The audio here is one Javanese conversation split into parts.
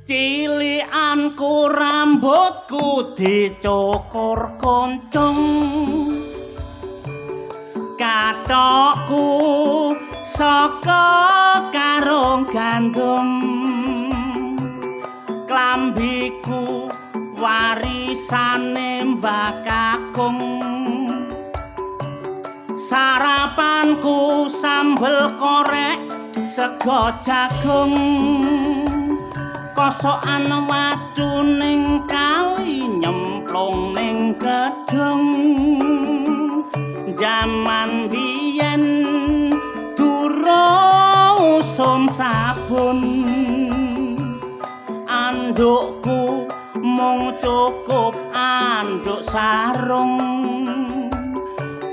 Cilikanku rambutku dicukur kuncung, katokku saka karung gandum, klambiku warisane Mbah Kakung, sarapanku sambel korek sego jagung, kosokan watu ning kali nyemplung ning gedung. Jaman biyen durung sabun, andukku mung cukup anduk sarung,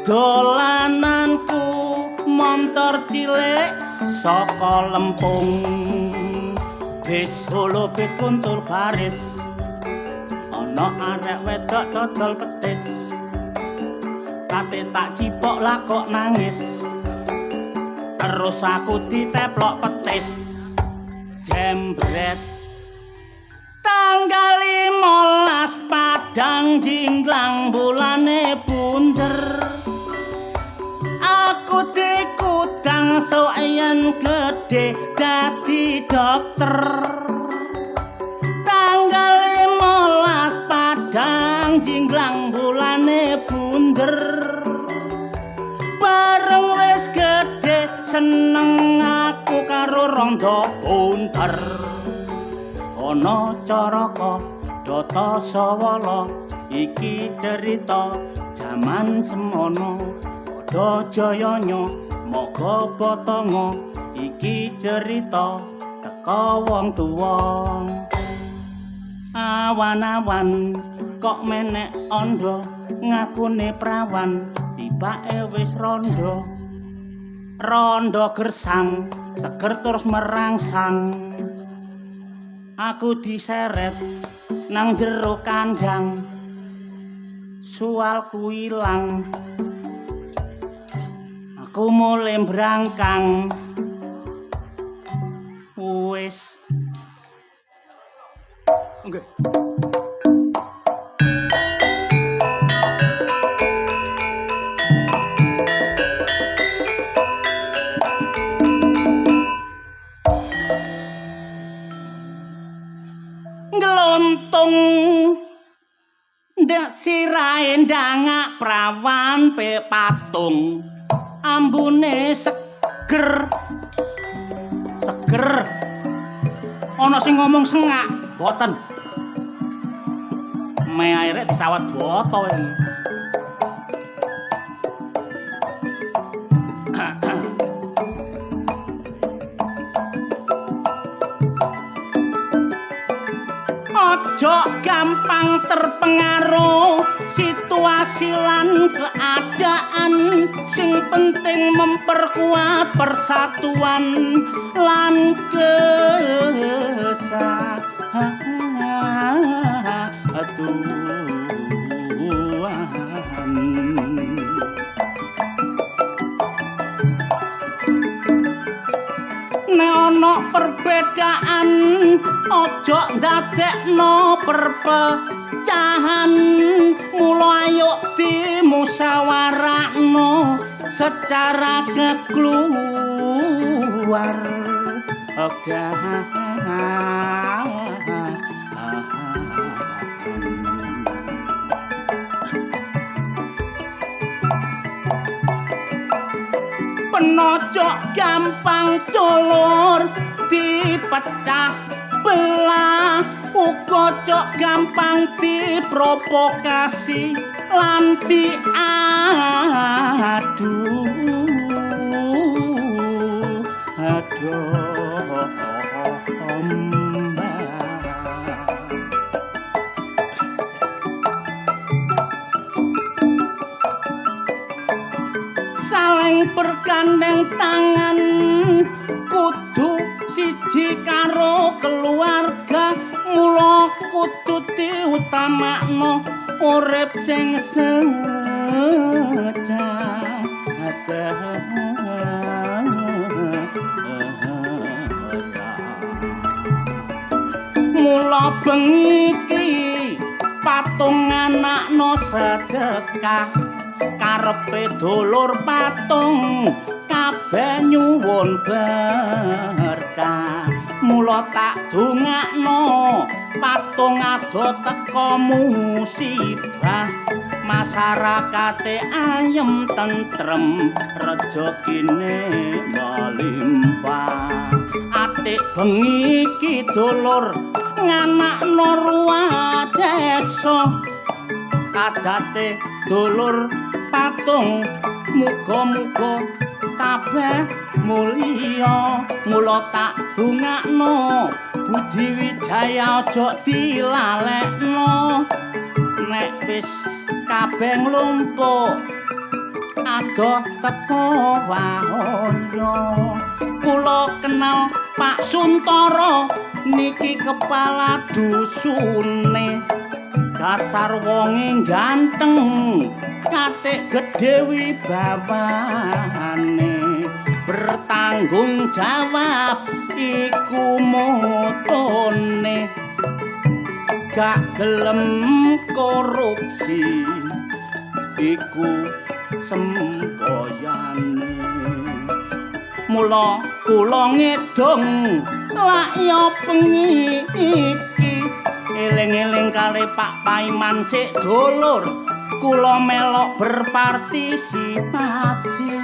dolananku montor cilik saka Lempung. Bis holo bis kuntul baris, ana arek wedok dodol petis, kate tak cipok lah kok nangis, terus aku diteplok petis. Jembret tanggal 15 Padang jinglang bulane bunder, aku dikudang soyan gede dadi dokter. Tanggal 15 Padang jinglang bulane bunder, bareng wis gede seneng aku karo rondo bunter. Ana caraka Data Sawala iki cerita jaman semono, padha jayanya moga potongo iki cerita teka wong tuwa. Awan-awan kok menek ondo ngakune prawan, tibake wis rondo, rondo gersang seger terus merangsang. Aku diseret nang jero kandang, sualku ilang, aku mulai brangkang. Wis okay. Ngelontung ndak sirahe ndangak prawan pe patung, ambune seger seger. Ana sing ngomong sengak boten, me aire disawat boto ini. Ojo gampang terpengaruh situasi lan keadaan, sing penting memperkuat persatuan lan kesatuan. Nek ana perbedaan ojo ndadekno perpecahan, mula ayo dimusyawarahno secara kekeluar. Penojo gampang dulur dipecah belah, uga cok gampang diprovokasi lan diadu. Saling bergandeng tangan, kudu siji karo keluarga, mula kudu diutamakno urip sing sejahtera. mula bengi iki patung anakno sedekah karepe dulur patung kabeh nyuwun berkah mula tak dongakno patung ado teka musibah masyarakate ayem tentrem rejekine melimpah atik bengi iki dulur nganakno ruah desa kajate dulur patung muga-muga kabeh mulya mula tak dongakno Budi Wijaya aja dilalekno nek wis kabeh nglumpuk adoh teko wahaya kula kenal Pak Suntoro niki kepala dusune dasar wonge ganteng katik gedhe wibawane bertanggung jawab iku motone gak gelem korupsi iku semboyane mula kula ngedong lak ya bengi iki eling-eling kali Pak Paiman sik dulur kula melok berpartisipasi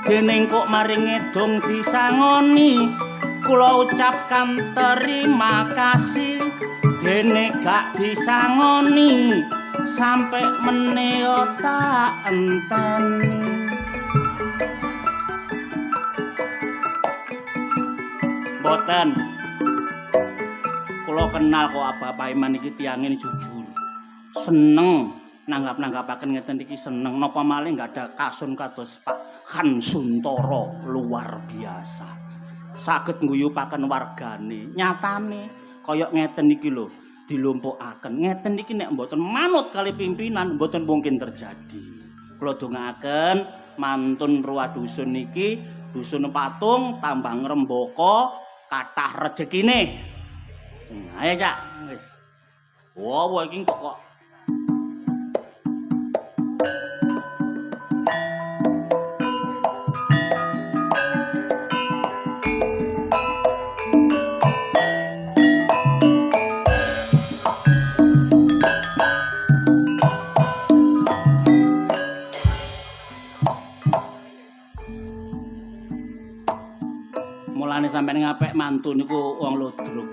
dening kok maring ngedong disangoni kula ucapkan terima kasih dene gak disangoni sampai meneo tak enteni boten kula kenal kok Abah Paiman iki tiyang ini jujur seneng nanggap-nanggapaken ngeten iki seneng napa malih gak ada kasun kados Pak Han Suntoro luar biasa saged ngguyupaken wargane nyatane kaya ngeten iki lho dilumpukaken ngeten iki nek mboten manut kali pimpinan mboten mungkin terjadi kula dongaaken mantun ruah dusun niki dusun patung tambah ngrembaka kathah rejekine ayo cak wis wow iki kok sampeyan ngapik mantu niku wong ludruk.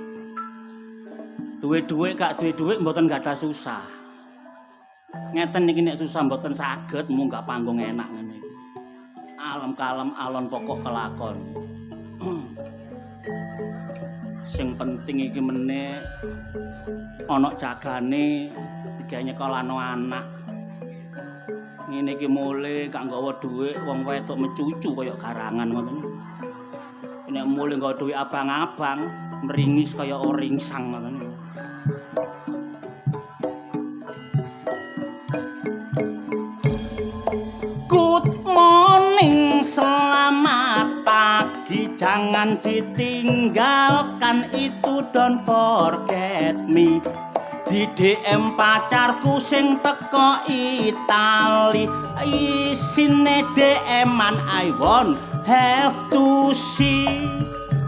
Duwe dhuwit gak duwe dhuwit mboten gadah susah. Ngeten niki nek susah mboten saged munggah panggung enak ngene iki. Alem kalem alon pokok kelakon. Sing penting iki meneh ana jagane digawe nyekolano anak. Ngene iki mule gak nggawa dhuwit wong wedok mecucu kaya garangan ngoten. Nek mulih nggawa dhuwit abang-abang meringis kaya oringsang ngoten. Good morning, selamat pagi, jangan ditinggalkan itu, don't forget me. Di DM pacarku sing teko Itali, isine DM-an I won't have to see.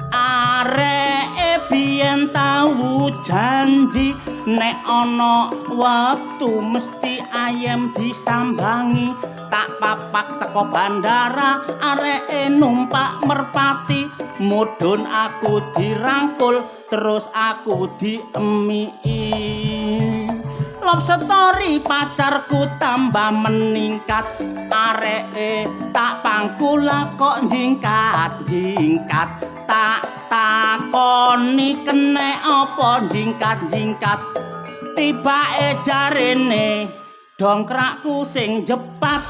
Areke biyen tau janji nek ana wektu mesti ayem disambangi. Tak papak teko bandara areke numpak merpati, mudhun aku dirangkul terus aku diemiki. Love story pacarku tambah meningkat, areke tak pangkul kok jingkat-jingkat. Tak takoni kene apa jingkat-jingkat, tibake jarene dongkrakku sing jepat.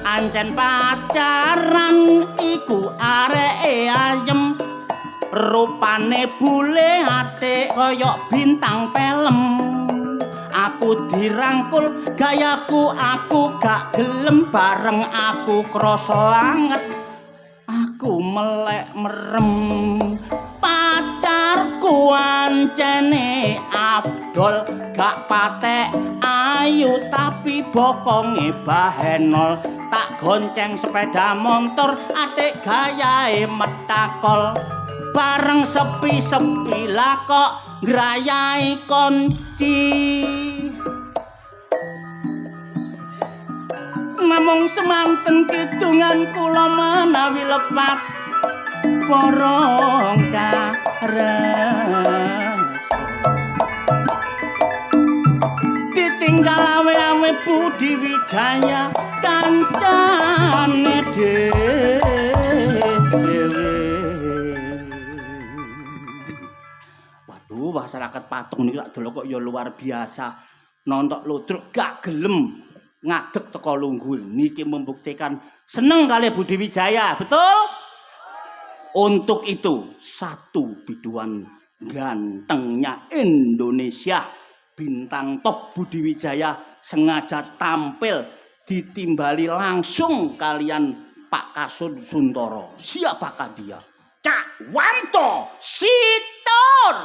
Ancen pacaran iku areke ayem, rupane bule ate kaya bintang film. Aku dirangkul gayaku aku gak gelem, bareng aku krasa anget aku melek merem. Pacarku ancene dodol gak patek ayu tapi bokonge bahenol tak gonceng sepeda motor atik gayahe metakol bareng sepi-sepi lah kok ngrayai kunci namung semanten kidungan kula menawi lepat borong kares ditinggal awe-awe Budi Wijaya kancane dhewe. Waduh, masyarakat Patung niki lak delok kok ya luar biasa. Nontok ludruk gak gelem ngadeg teko lungguhe. Niki membuktikan seneng kali Budi Wijaya, betul? Untuk itu, satu biduan gantengnya Indonesia, bintang top Budi Wijaya sengaja tampil ditimbali langsung kalian Pak Kasun Suntoro. Siapakah dia? Cak Wanto Sitor.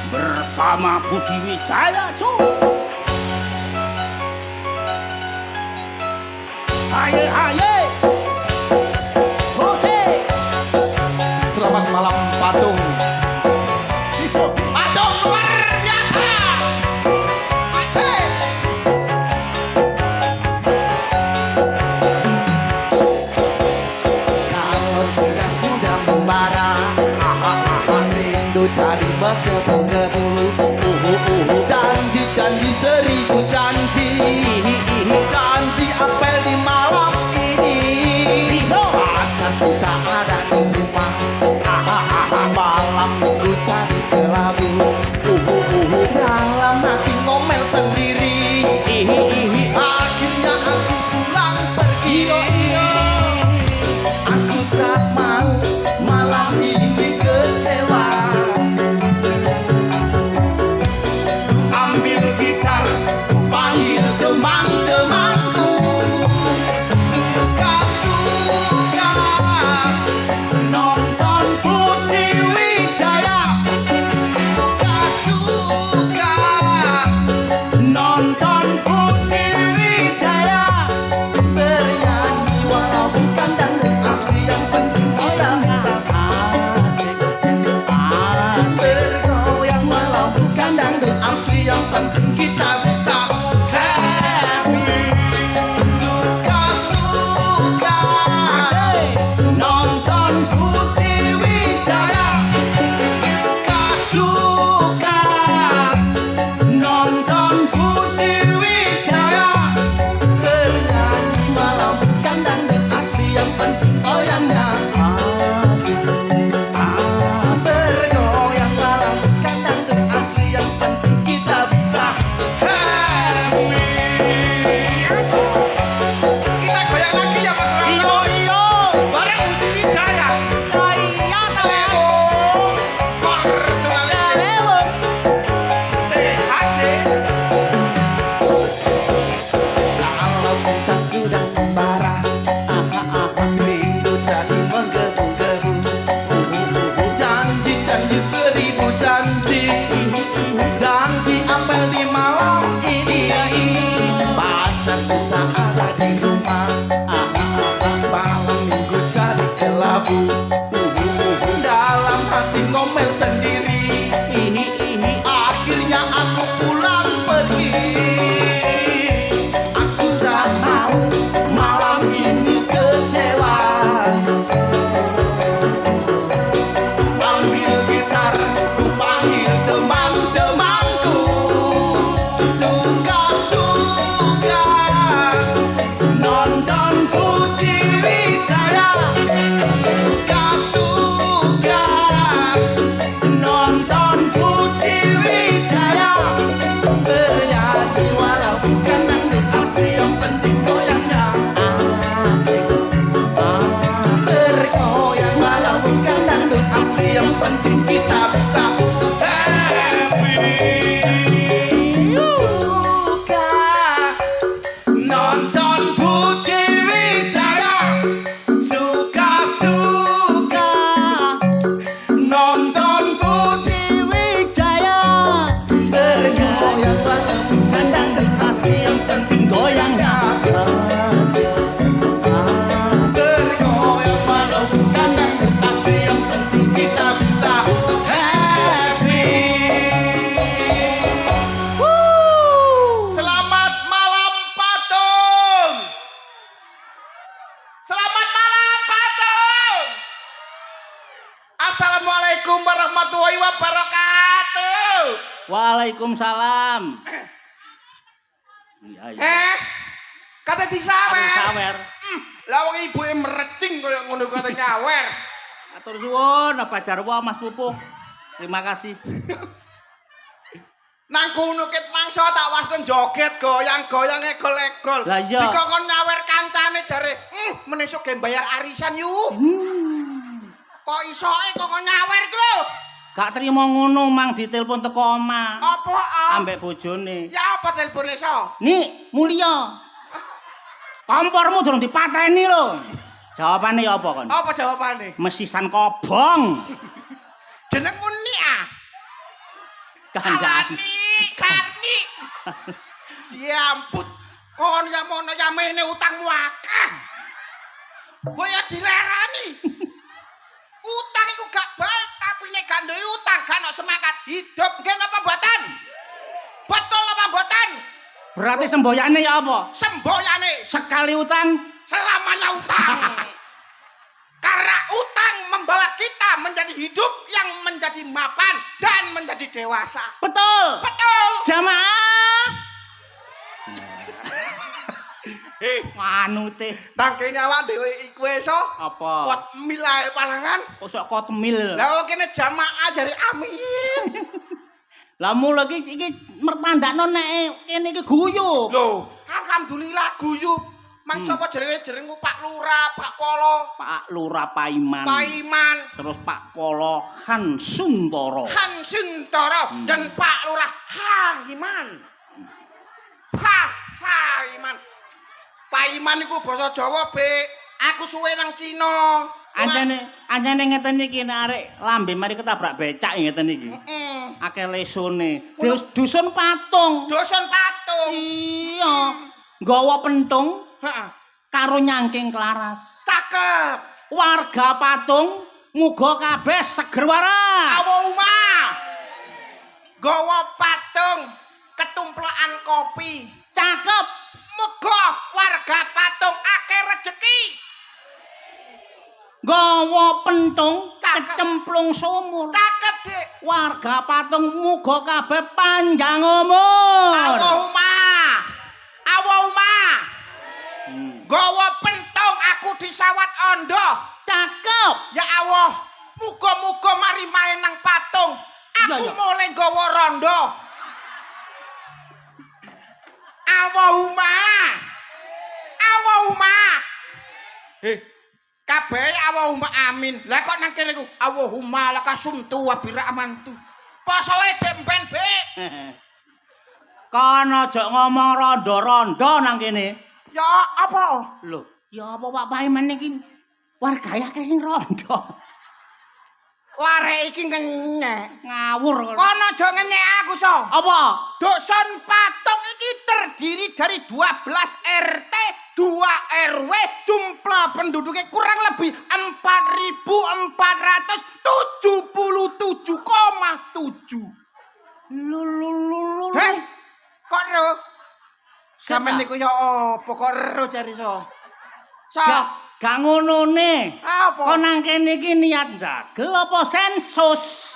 Bersama Budi Wijaya, cuy. Haye haye. Oke. Selamat malam Patung. Patung luar biasa. Asik. Kalau cinta sudah membara, rindu jadi berkebu-kebu. Janji-janji seribu janji. Janji apel di malam ini. Akan kita ada di rumah. Malam minggu cari kelabu. Dalam hati ngomel sendiri. Akhirnya aku pulang pergi. Aku tak mau malam ini kecewa. warahmatullahi wabarakatuh. Waalaikumsalam. Iya, iya. Kata disawer. Sawer. Lah wong ibuke merecing kaya ngono kate nyawer. Atur suwun, apa jarwo Mas Pupuh. Terima kasih. Nang kono ket mangsa tak waslen joget goyang-goyang egol-egol. Lah iya. Dikokon nyawer kancane jare, menesuk ge bayar arisan yu. Kok isoke kok nyawer ku lho? Gak terima ngono mang ditelepon teko omah. Apa? Ambek bojone. Ya apa telepone so? Nih, Mulia. Kompormu durung dipateni lho. Jawabane ya apa kon? Apa jawabane? Mesisan kobong. Jenengmu Nik ah. Kandhani. Sarni. Ya ampun. Kon ya mono ya mene utangmu akeh. Kowe dilerani. Utang iku gak baik tapi nek gak duwe utang gak ono semangat hidup ngen apa mboten? Betul apa mboten? Berarti semboyane ya apa? Semboyane Sekali utang, selamanya utang. Karena utang membawa kita menjadi hidup yang menjadi mapan dan menjadi dewasa. betul. Betul. Jamaah. Manute. Nang kene awak dhewe iku iso Apa? kot milae palangan. Kok sok kotemil. Lah kene jamaah jare amin. Lah mula iki mertandakno nek kene iki guyub. Loh, alhamdulillah guyub. Mang coba jerengmu Pak Lurah, Pak Polo, Pak Lurah Paiman. Paiman, Terus Pak Polo Han Suntoro. Han Sintoro dan Pak Lurah Haiman. Haiman. Paiman iku basa Jawa, Bek. Aku suwe nang Cina. Anjane ngeten iki nek arek lambe mari ketabrak becak ngeten iki. Akeh lesone. Dusun patung. Dusun patung. Iya. Nggawa pentung Heeh. karo nyangking klaras. Cakep. Warga patung muga kabeh seger waras. Awo umah. Gawa patung ketumplokan kopi. Cakep. Muga warga patung akeh rejeki. Nggawa pentung Cakep. kecemplung sumur. Cakep, Dik. Warga patung muga kabeh panjang umur. Awo umah. Awo umah. Gawa pentung aku disawat ondo. Cakep. Ya Allah, muga-muga mari main nang patung. Aku Iya, iya. mulai gawa rondo. Allahumma. Allahumma. Kabeh Allahumma amin. Lah kok nang kene ku Allahumma lakasumtu wa birahmantu. Posoe jemben, Bek. Kon aja ngomong rondo-rondo nang kene. Ya apa? Lho, ya apa Pak Paiman iki warga akeh sing rondo. Ware iki ngenyek. Ngawur. Kono aja ngenyek aku, so. Apa? Dusun Patung iki terdiri dari 12 RT, 2 RW, jumlah penduduknya kurang lebih 4.477,7. Lulululul. Heh, kok ro? Sampeyan Siapa? niku ya apa kok ro jare so? So, Gak ngono ne. apa? Kok nang kene iki niat jagel apa sensus?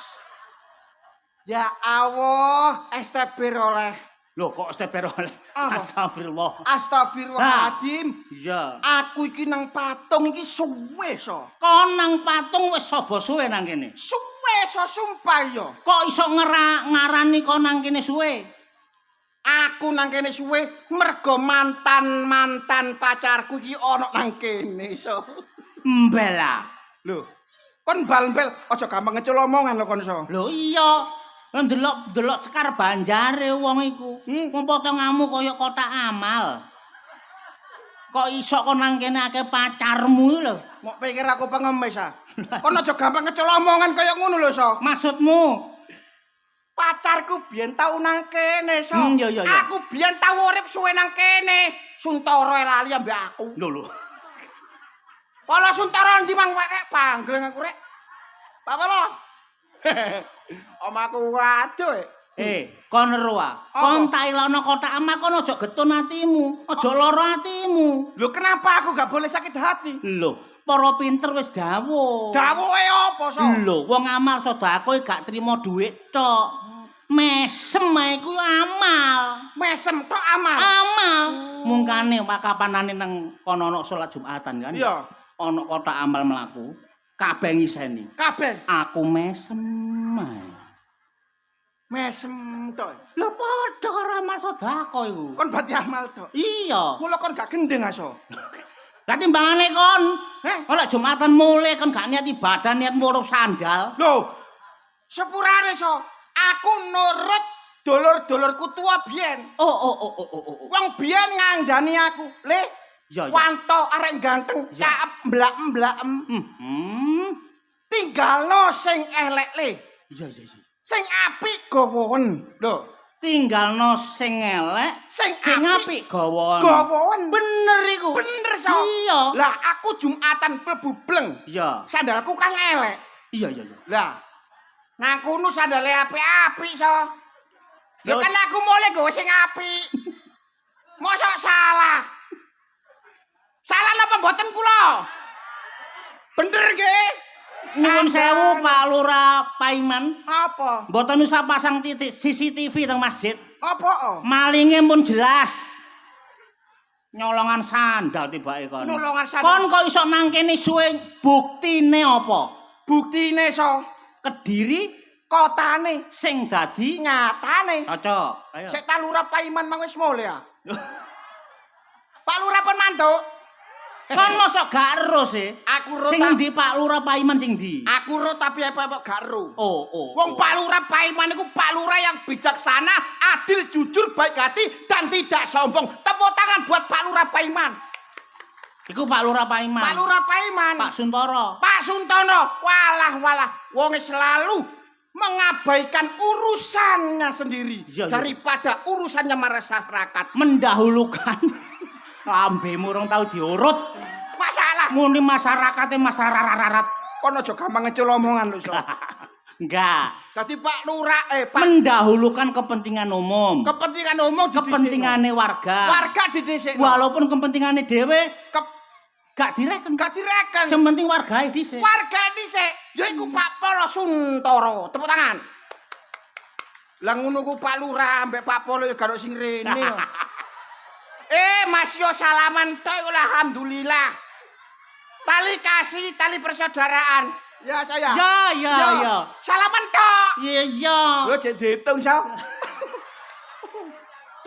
Ya Allah, STB oleh. Lho kok stepero oleh. Apa? Astagfirullah. Astagfirullahaladzim. Iya. Aku iki nang patung iki suwe so. Kon nang patung wis sapa suwe nang kene? Suwe so sumpah yo. Kok iso ngarani kon nang kene suwe? Aku nang kene suwe mergo mantan pacarku iki ana nang kene so. Mbela. Lho, kon bal-bal aja gampang ngecul omongan lho kon so. Lho iya. Ndelok sekar banjare wong iku. Wong potonganmu kaya kotak amal. Kok iso kon nang kene akeh pacarmu lho? Mok pikir aku pengemis ah. Kon aja gampang ngecul omongan kaya ngono lho so. Maksudmu? Pacarku biyen tau nang kene so. Iya. Aku biyen tau urip suwe nang kene. Suntoro lali ambek aku. Lho. Pala Suntoro ndi mang rek panggling aku rek. Apa lo? Omaku waduh. Kon roa. Kon tak ilokno kotak amal kon aja getun atimu, aja lara atimu. Lho kenapa aku gak boleh sakit hati? Lho, para pinter wis dawuh. Dawuhe apa, So? Lho, wong amal sedekah gak trimo dhuwit tok. Mesem ae ku amal. Mesem tok amal. Amal. Mungkane kapanane nang kono ana salat Jumatan kan. Iya. Ana kotak amal mlaku, kabeh ngiseni. Kabeh Aku mesem ae. mesem tok. Lha padha karo amal sedekah iku. Kon berarti amal tok. Iya. Mula kon gak gendeng aso. Lah timbangane kon, ora Heh? Jumatan mulai kon gak niat ibadah, niat murup sandal. Lho. Sepurane, So. Aku nurut dulur-dulurku tua biyen. Oh. Wong biyen ngandani aku, "Le, Ya. wanto arek ganteng, caep mblak-mblak." Tinggalno sing elek, Le. Iya. Sing apik gawon. Lho, Tinggalno sing elek, sing apik gawon. gawon. Bener iku. Bener, So. Iya. Lah aku Jumatan mlebu bleng. Iya. Sandalku kan elek. Iya. Lah, nang kono sandale apik-apik, So. Lho Terus? kan aku mulai gawe sing apik. Mosok salah. Salah napa mboten kula? Bener nggih? Nyuwun sewu Pak Lurah Paiman, Apa? mboten usah pasang titik CCTV teng masjid. Apa? Malinge pun jelas. Nyolongan sandal tibake kon. Nyolongan sandal. Kon kok iso nang kene suwe buktine apa? Buktine, So. Kediri Kotane sing dadi nyatane. cocok. Ayo. Sek ta Lurah Paiman mang wis mulya. Pak Lurah pun mantuk. Kon mosok gak ero sih. Aku ro Sing ta- ndi Pak Lurah Paiman sing ndi? Aku ro tapi apa gak ro. Oh. Wong Pak Lurah Paiman iku Pak Lurah yang bijaksana, adil, jujur, baik hati dan tidak sombong. Tepuk tangan buat Pak Lurah Paiman. Iku Pak Lurah Paiman. Pak Lurah Paiman. Pak Suntoro. Pak Suntono, walah. Wong selalu mengabaikan urusannya sendiri Iya. daripada urusannya masyarakat. Mendahulukan lambemu rong tau diurut. Masalah. Muni masyarakate masyarakat. Kono aja gampang ngecul omongan lho, So. Enggak. Dadi Pak Lurah Pak Mendahulukan kepentingan umum. kepentingan umum didhisikno. Kepentingane warga. Warga didhisikno. Walaupun kepentingane dhewe Ke- gak direken. gak direken. Sing penting wargae dhisik. Warga dhisik yaiku Pak Polo Suntoro. Tepuk tangan. Lah ngono ku Pak Lurah ambek Pak Polo ya gak ono sing rene. Ya. Mas yo salaman tok alhamdulillah. Tali kasih, tali persaudaraan. Ya saya. Ya. Salaman tok. Iya. Lho jek diitung, So.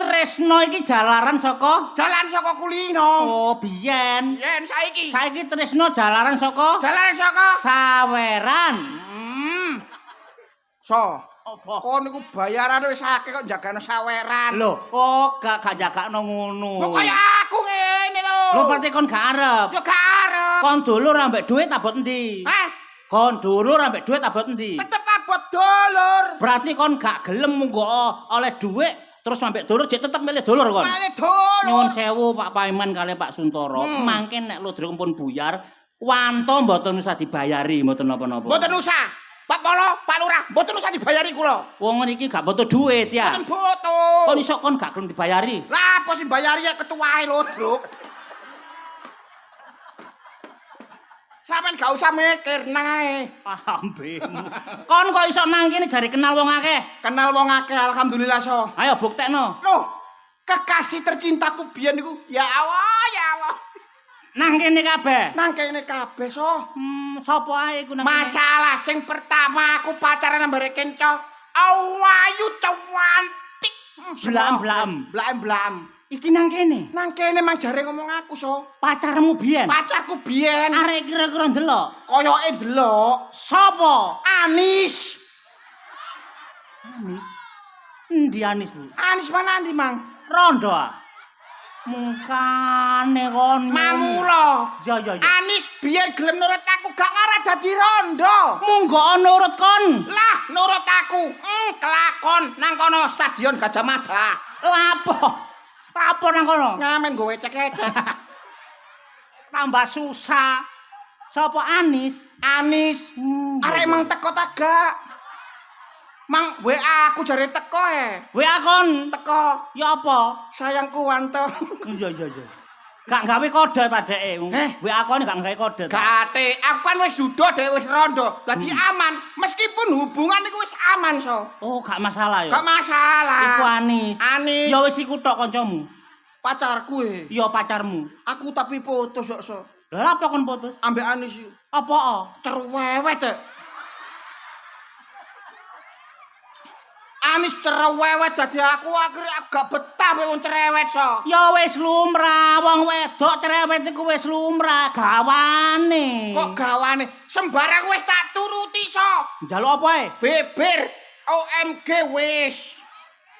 Tresno iki jalaran saka Jalan saka kulino. oh biyen. Yen saiki. Saiki Tresno jalaran saka Jalan saka. Saweran. So. Apa? Kon niku bayarane wis akeh kok jagane saweran. Lho, gak jagakno ngono. Kok kaya aku ngene lho. Lho berarti kon gak arep. Yo gak arep. Kon dulur ambek dhuwit abot endi? Hah? Kon dulur ambek dhuwit abot endi? Tetep abot dulur. Berarti kon gak gelem munggo oleh dhuwit terus ambek dulur jek tetep milih dulur kon. Mane dulur. Nyuwun sewu Pak Paiman kali Pak Suntoro, mangke nek ludruk pun buyar, wanto mboten usah dibayari, mboten napa-napa. Mboten usah. Pak Polo, Pak Lurah, mboten usah dibayari kula. Wong iki gak butuh duit ya. Mboten butuh. Kon iso kon gak gelem dibayari. Lah apa sing bayari ya ketuae lho, Druk. Sampeyan gak usah mikir nang ae. Ambemu. Kon kok iso nang kene jare kenal wong akeh. Kenal wong akeh alhamdulillah, So. Ayo buktekno. Loh, kekasih tercintaku biyen niku ya Allah. Nang kene kabeh. Nang kene kabeh, So. Sapa ae iku nang kene? Masalah sing pertama aku pacaran ambare kenco. Awayu cantik. Blam. Iki nang kene. Nang kene mang jare ngomong aku, So. Pacarmu biyen. Pacarku biyen Arek kira-kira ndelok. koyoke ndelok Sapa? Anis. Anis. Endi Anis, Bu? Anis mana ndi, Mang? Rondo. Mukane kon. Mamula. Ya. Anis biyen gelem nurut aku gak ngarah dadi rondo. Munggo nurut kon. Lah, nurut aku. Kelakon nang kono Stadion Gajah Mada. Lapo nang kono? Ngamen gowe cek-cek. Tambah susah. Sapa Anis? Anis. Arek mang teko ta gak? Mang WA aku jare teko WA kon. Teko. Ya apa? Sayangku wanto. Iya. Gak gawe kode ta dheke. WA kone gak gawe kode ta. Gate, aku kan wis duda dhek wis rondo. Dadi aman. Meskipun hubungan iku wis aman so. Oh, gak masalah ya. Gak masalah. Iku Anis. Anis. Ya wis iku tok kancamu. Pacarku Ya pacarmu. Aku tapi putus kok so. Lah apa kon putus? Ambek Anis iki. Apa? Cerewet dek. Anis cerewet dadi aku akhirnya aku gak betah wong cerewet so. Ya wis lumrah, wong wedok cerewet iku wis lumrah, gawane. Kok gawane? Sembarang wis tak turuti so. Njaluk apa ae? Beber OMG wis.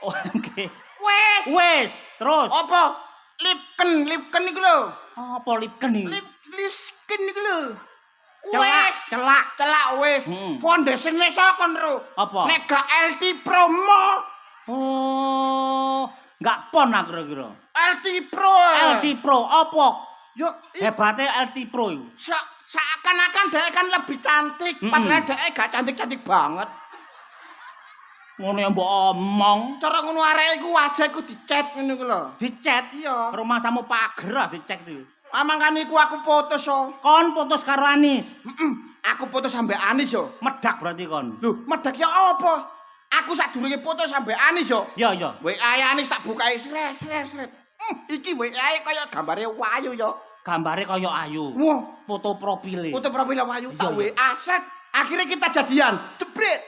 OMG. Wis. Wis, terus. Apa? Lipken iku lho. Apa lipken iki? Lisken iku lho. Celak, celak wis. Fondasine saka ro. Apa? Nek gak LT Promo. Oh, enggak pon aku kira-kira. LT Pro. LT Pro apa? Yo Hebate LT Pro iku. Seakan-akan dhek kan lebih cantik, padahal dhek gak cantik-cantik banget. Ngono ya mbok omong. Cara ngono arek iku wajahku dicet ngono iku lho. Dicet? Iya. Rumah samu pager dicek iki. Amangkan iku aku putus so. Kon putus karo Anis. Aku putus sampe Anis yo. Medak berarti kon. Lho, medek ya apa? Aku sadurunge putus sampe Anis yo. Iya, iya. WA Anis tak bukae sret. Iki WA kaya gambare Wayu yo. Gambare kaya ayu. Wah, Foto profile. foto profil Wayu tak Iya, WA sret. Akhirnya kita jadian. Jebret.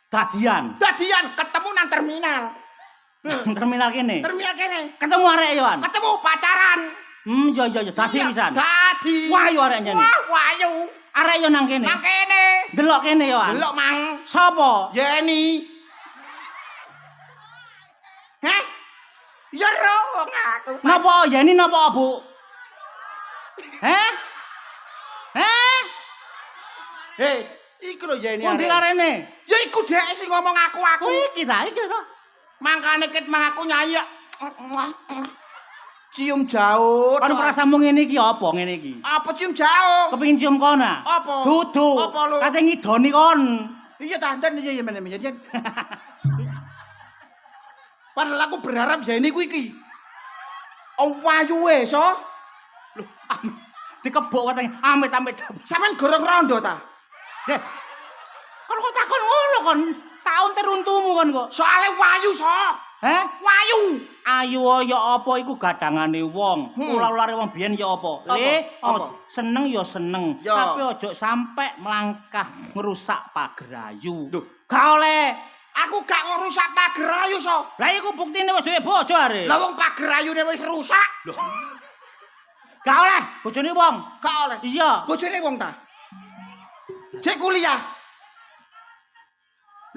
Dadian. Jadian ketemu nang terminal. Terminal kene. Terminal kene. Ketemu arek yoan. Ketemu pacaran. Iya, dadi Iya, pisan. Dadi. Wayu arek nyene. Wah, Wayu. Arek yo nang kene. Nang kene. Delok kene yoan. Delok mang. Sopo? Yeni. Hah? Ya ro aku. Napa Yeni napa Bu? Heh? Heh? Hei, iku lho Yeni. Pundi arene? Ya iku dhek sing ngomong aku. Oh, iki to. Mangkane ket mang aku nyanyi. Cium jaut. Kon prasamu ngene iki apa ngene iki? Apa cium jaut? Kepengin cium kon ah? Apa? Dudu. Apa lu? Kate ngidoni kon. Iya tandan iya men. Padahal aku berharap Yeni ku iki. Oh Wayu wis so. Lho, dikebok katanya amit-amit. Sampeyan gorong rondo ta? Deh. Kon kok takon ngono kon. Taun teruntumu kon kok. Soale Wayu so. Heh? Wayu. Ayu ya apa iku gadangane wong. Ular-ulare wong biyen ya apa? Apa? Seneng ya seneng, Ya. tapi ojo sampe melangkah ngerusak pager ayu. Duh. Gak oleh. Aku gak ngerusak pager ayu so. Lah iku buktine wis duwe bojo are. Lah wong pager ayune wis rusak. Gak oleh bojone wong. Gak oleh. Iya. Bojone wong ta. Cek kuliah.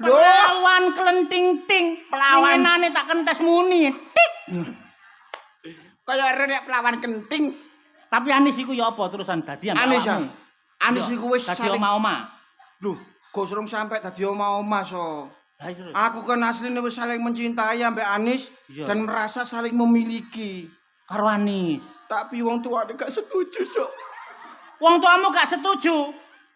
Pelawan kelenting-ting. Pelawan. Pengenane tak kentes muni. Tik. Kaya rene pelawan kenting. Tapi Anis iku ya apa terusan dadian Anis ya. awakmu? Anis iku wis Dadi saling. oma-oma. Lho, gosrong sampe dadi oma-oma so. Lah terus. Aku kan asline wis saling mencintai ambek Anis Iya. dan merasa saling memiliki. Karo Anis. Tapi wong tuane gak setuju so. Wong tuamu gak setuju.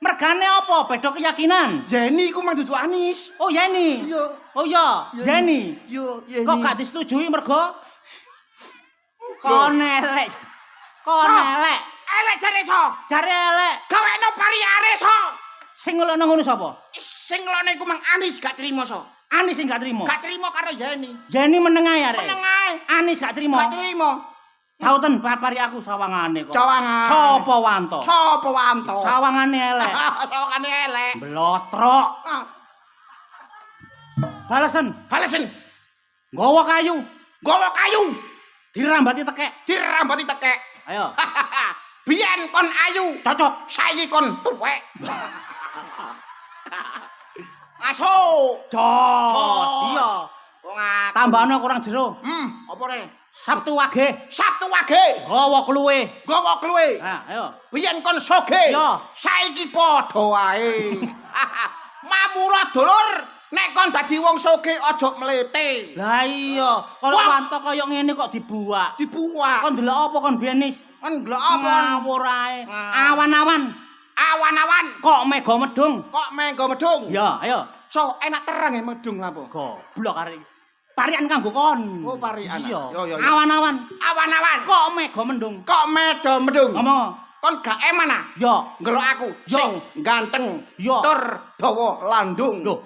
Mergane apa? Beda keyakinan. Yeni iku mang dudu Anis. Oh Yeni. Iya. Oh iya, Yeni. Yo, Yeni. Kok gak disetujui mergo? Kon elek. Kon elek. Elek jare so. Jare elek. Gawekno pariare so. Sing ngelokno ngono sapa? Sing lone iku mang Anis gak trimo so. Anis sing gak trimo. Gak trimo karo Yeni. Yeni meneng ae arek. Meneng ae. Anis gak trimo. Gak trimo. Tauten pari aku sawangane kok. Cawangan. Sopo Wanto? Sopo Wanto? Sawangane elek. Sawangane elek. Blotrok. Balesen. Balesen. Nggawa kayu. Gowo kayu. Dirambati tekek. Dirambati tekek. Ayo. Biyen kon ayu. Cocok. Saiki kon tuwek. Aso. Jos. Iya. Wong aku. Tambahno kurang jero. Apa re? Sabtu wage. Sabtu wage. Nggawa kluwe. Gowo kluwe. Nah, ayo. Biyen kon soge. Iya. Saiki padha wae. Mamura dulur, nek kon dadi wong soge aja mlete. Lah iya, kalau Wah. Wanto kaya ngene kok dibuak. Dibuak. Kon delok apa kon biyen nis? Kon ndelok apa? Ngawur ae. Ngawur. Awan-awan Awan-awan kok mega medung. kok menggo medung. Ya, ayo. So enak terang ya medung apa? Goblok arek iki. Parian kanggo kon. Oh, parian. Iya. Yo. Awan-awan. Awan-awan. Kok mega mendung. Kok medo mendung. Ngomong. Kon gak eman ah? Yo. Ngelok aku Yo. sing ganteng, Yo. tur dawa landung. Loh.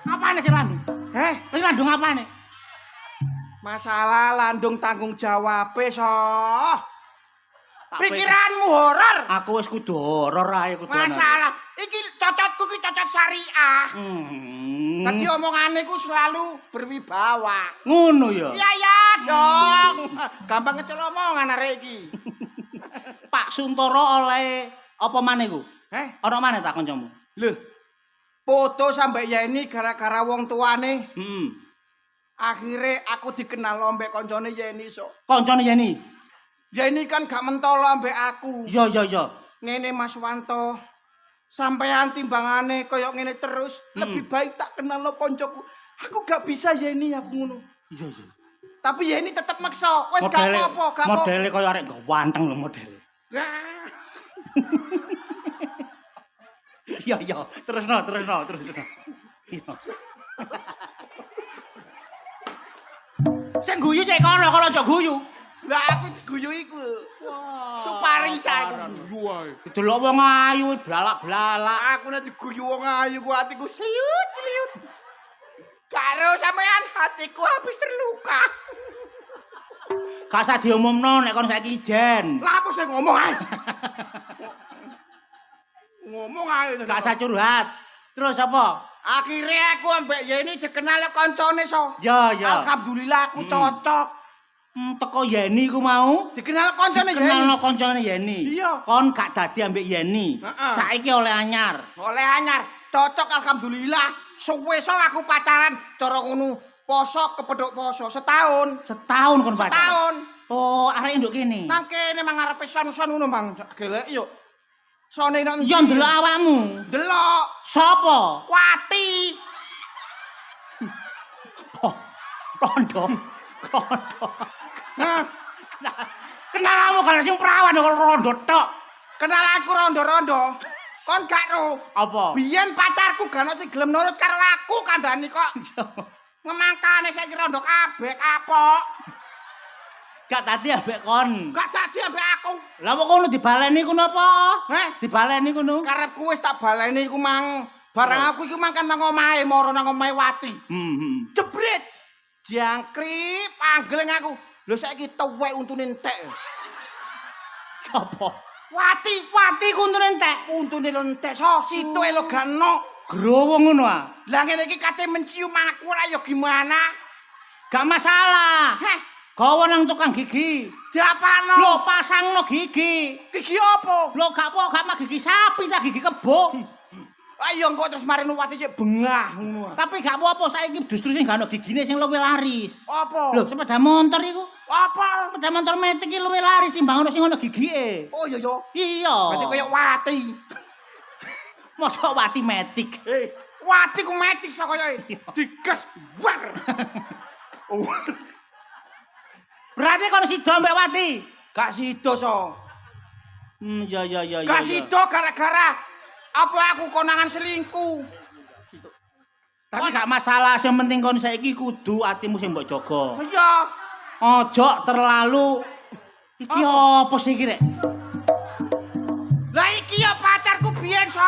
Apane sing landung? Iki landung apane? Masalah landung tanggung jawab so. Tak Pikiranmu horor. Aku wis kudu horor ae kudu. Masalah iki cocotku ki cocot syariah. Dadi omongane ku selalu berwibawa. Ngono ya. Iya dong. Gampang ngecel omongan arek iki. Pak Suntoro oleh apa maneh ku? Ana maneh tak kancamu? Lho. Foto sampe Yeni gara-gara wong tuane. Akhire aku dikenal ambek koncone Yeni sok. Koncone Yeni. Yeni kan gak mentolo ambek aku. Iya. Ngene Mas Wanto. Sampean timbangane koyok ngene terus, lebih baik tak kenal lo koncoku. Aku gak bisa Yeni aku ngono. Iya. Tapi Yeni tetep maksa. Wes gak apa-apa, gak apa. Modele koyo arek ganteng lho modele. Iya. Terusno. Iya. Sing guyu cek kono kalau aja guyu. Lah aku diguyu iku. Supari kae guyu ae. Delok wong ayu blalak-blalak. Aku nek diguyu wong ayu ku atiku sliut. Karo sampean hatiku habis terluka. Gak usah diumumno nek kon saiki ijen. Lah aku sing ngomong ae. Ngomong ae. Gak usah curhat. Terus apa? Akhirnya aku ambek Yeni dikenal koncone so. Ya. Alhamdulillah aku cocok. Teko Yeni ku mau Dikenal koncone Yeni. dikenalno koncone Yeni. Iya. Kon gak dadi ambek Yeni. Saiki oleh anyar. Oleh anyar. Cocok alhamdulillah. Suwe-so aku pacaran cara ngono. Poso kepedhok poso setahun. Setahun kon pacaran. Setahun. Oh, arek nduk kene. Nang kene mang arepe son-son ngono Bang. Gelek yuk. Sone nang Ya ndelok awakmu. Delok. Sapa? Wati. Rondo. Nah, Kenal kamu kalau sing perawan kok rondo tok. kenal aku rondo-rondo. Kon gak ro. Apa? Biyen pacarku gak ono sing gelem nurut karo aku kandhani kok. Memangkane saiki rondo kabeh kapok. Gak tadi ambek kon. Gak dadi ambek aku. Lah kok ngono dibaleni kuwi apa? Dibaleni kuwi. Karepku wis tak baleni iku mang. Barang aku iku mang kan nang omahe, moro nang omahe Wati. Jebret. Jangkrik panggling aku. Lho saiki tuwek untune entek. Sapa? Wati kuntune entek. Untune lho entek so, situe lho gak ono. Growo ngono ah. Lah ngene iki kate mencium aku lah ya gimana? Gak masalah. Gawa nang tukang gigi. Diapano? Lho pasangno gigi. Gigi apa? Lho gak apa gak mah gigi sapi ta gigi kebo. Ayo engko terus mari Wati cek bengah ngono. Tapi gak apa-apa saiki justru sing gak ono gigine sing luwih laris. Apa? Lho sepeda motor iku. Apa? Sepeda motor metik iki luwih laris timbang ono sing ono gigike. Oh iya yo. Iya. Berarti koyo Wati. Mosok Wati metik. Wati ku metik sok koyo digas war. Oh. Berarti kon sida mbek Wati. Gak sida so. Ya. Gak sida gara-gara apa aku konangan selingkuh. Tapi gak masalah, yang penting kon saiki kudu atimu sing mbok jaga. Iya. Ojo terlalu iki apa sih iki rek? Lah iki ya pacarku biyen so.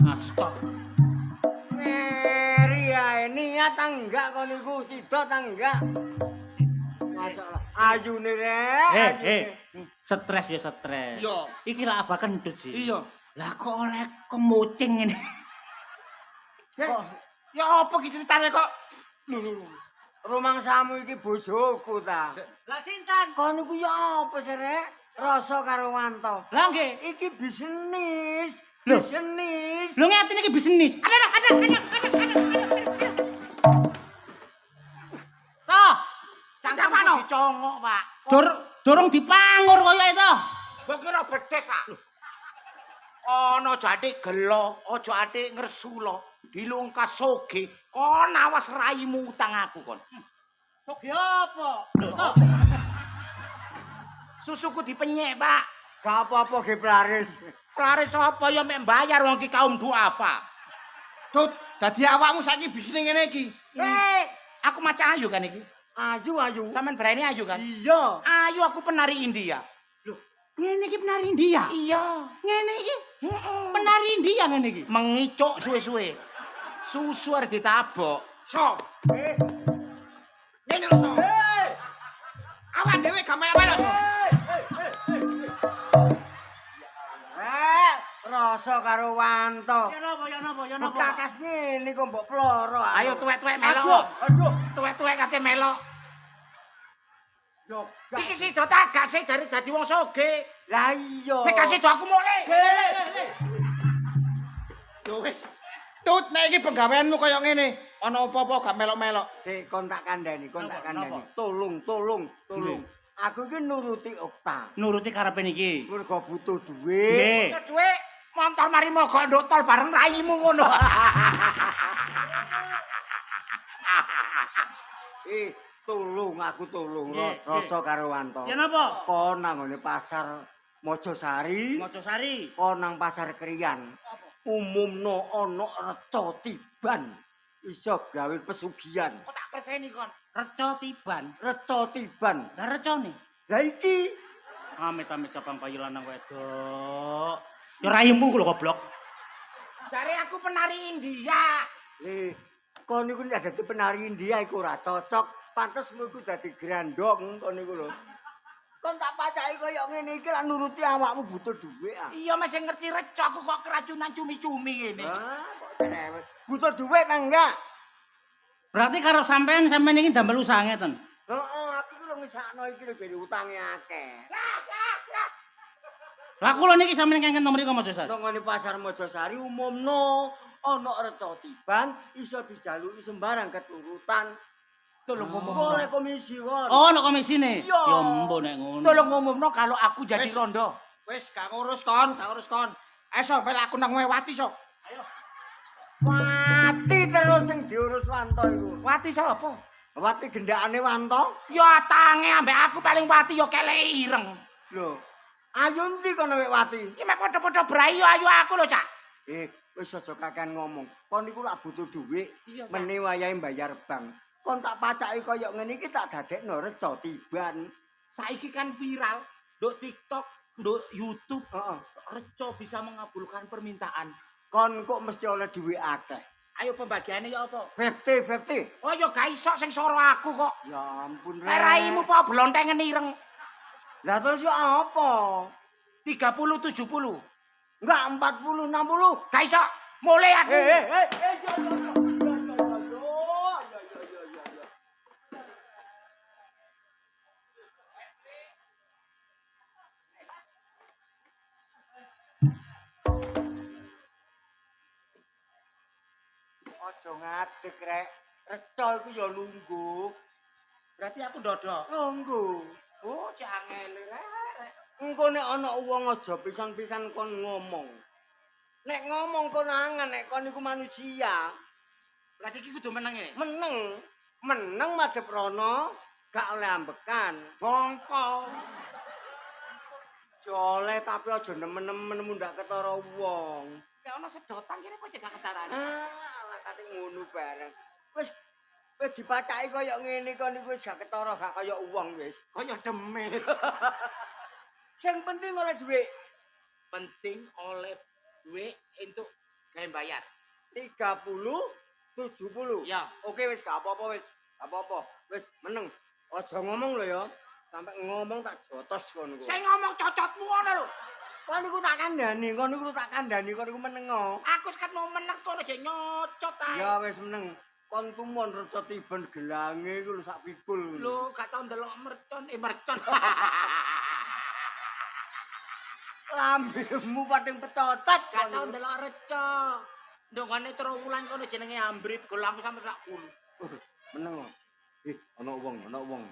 Astagfirullah. Meri ae niat ta enggak kon niku sida ta enggak? Masalah ayune rek. Stres ya stres. Iya. Iki lak abah kendut sih. Iya. Lah kok oleh kemucing ngene. Ya apa ki ceritane kok? Lho. Rumangsamu iki bojoku ta. Lah sinten? Kon niku ya apa sih rek? Rasa karo Wanto. Lah nggih. Iki bisnis. Loh. Bisnis. Lho ngerti iki bisnis. Ada. Toh, Cangkapano dicongok, Pak. Dorong dipangur kaya itu. Mbok kira bedes ah. Ana jati gelo, aja ati ngresula. Dilungkas soge, kon awas raimu utang aku kon. Soge apa? Susuku dipenyek, Pak. Gak apa-apa ge plaris. Plaris apa ya mek mbayar wong ki kaum duafa. Tut, Dadi awakmu saiki bisnis ngene iki. Aku maca Ayu kan iki. Ayu, ayu. Sampeyan berani Ayu kan? Iya. Ayu aku penari India. Loh, Ngene iki penari India. Iya. Ngene iki penari India ngene iki. Mengicuk suwe-suwe. Susu arep ditabok. So. Ngene lho, So. Awak dhewe gak melo-melo, So. Rasa karo Wanto. Ya napa? Bekakas ngene kok mbok ploro. Ayo tuwek-tuwek melo. Aduh. Tuwek-tuwek kate melo. Yo, Iki sido tagak sih jare dadi wong soge. lah iya. Nek kasih do aku mulai. Yo wis. Tut nek iki penggaweanmu kaya ngene, ana apa-apa gak melok-melok. Sik kon tak kandhani. Napa? Tolong. Aku iki nuruti Okta. Nuruti karepe niki. Mergo butuh duit. Nggih. Dhuwit motor mari mogok nduk tol bareng raimu ngono. Tolong aku tolong Nggih, rasa karo Wanto. Ya napa? Kon nang ngene pasar Mojosari, Mojosari. kon nang pasar Kriyan. Umumno ana reca tiban. Iso gawe pesugihan. Kok tak perseni kon. Reca tiban. Reca tiban. Lah recane. Lah iki Amit-amit cabang bayi lanang wedok. Ya raimu ku lho goblok. Jare aku penari India. kon niku nek dadi penari India iku ora cocok. Pantes iku dadi grandong kon niku lho. Kon tak pacaki kaya ngene iki lan nuruti awakmu butuh dhuwit ah. Iya masih ngerti reca aku kok keracunan cumi-cumi ngene. Kok cerewet. Butuh dhuwit ta enggak? Berarti karo sampean iki damel usaha ngeten. Heeh, aku iki lho ngisakno iki lho jadi utange akeh. Lah kula niki sampeyan kengken nomor mriku Mojosari. Nang ngene pasar Mojosari umumno ana reca tiban iso dijaluki sembarang keturutan. Tolong ngomong. Oleh komisi kon. Oh, ana komisine. Iya. Ya mbok nek ngono. Tolong ngumumno kalau aku jadi Wes. rondo. Wis gak ngurus kon. Esok pel aku nang Wati sok. Wati terus sing diurus Wanto iku. Wati sapa? Wati gendakane Wanto. Ya tange ambek aku paling Wati ya kelek ireng. Lho, ayo ndi kono wek Wati? Iki mek padha-padha brai ayu aku lho, Cak. Wis aja kakean ngomong. Kon niku lak butuh dhuwit, Iya, Cak. meni wayahe bayar bank. Kon tak pacaki kaya ngene iki tak dadekno reca tiban. Saiki kan viral, nduk TikTok, nduk YouTube. Heeh. Reco bisa mengabulkan permintaan. Kon kok mesti oleh dhuwit akeh. Ayo pembagiannya ya apa? 50. Oh ya gak iso sing soro aku kok. Ya ampun Lek raimu apa blontengen ireng. Lah terus yo apa? 30 70. Enggak 40 60. Gak iso. Mulai aku. Aja ngadeg rek. Reca iku ya lungguh. Berarti aku dodok. Lungguh. Oh, jangel rek. Engko nek ana wong aja pisan-pisan kon ngomong. Nek ngomong kon angen nek kon iku manusia. Berarti iki kudu meneng ya? Meneng madhep rono gak oleh ambekan. Bongko. Joleh tapi aja nemen-nemen mundak ketara wong. Kayak ana sedotan kene kok gak ketaran. Alah kate ngono bareng. Wis dipacaki kaya ngene kon iku wis gak ketara gak kaya wong wis. Kaya demit. Sing penting oleh dhuwit. Penting oleh duit untuk gawe bayar. 30 70. Ya. Oke wis gak apa-apa wis. Gak apa-apa. Wis meneng. Aja ngomong lho ya. Sampai ngomong tak jotos kono. Saya ngomong cocotmu ngono lho. Kon niku tak kandhani, kon niku meneng. Aku sekat mau meneng kono aja nyocot ae. Ya wis meneng. Kon tumon reca tiben gelange iku lho sak pikul. Lho, gak tau ndelok mercon. Lambemu pating petotot. Gak tau ndelok reca. Ndongane terowulan kono jenenge ambrit gelang sampe sak kul. Meneng. Ana wong.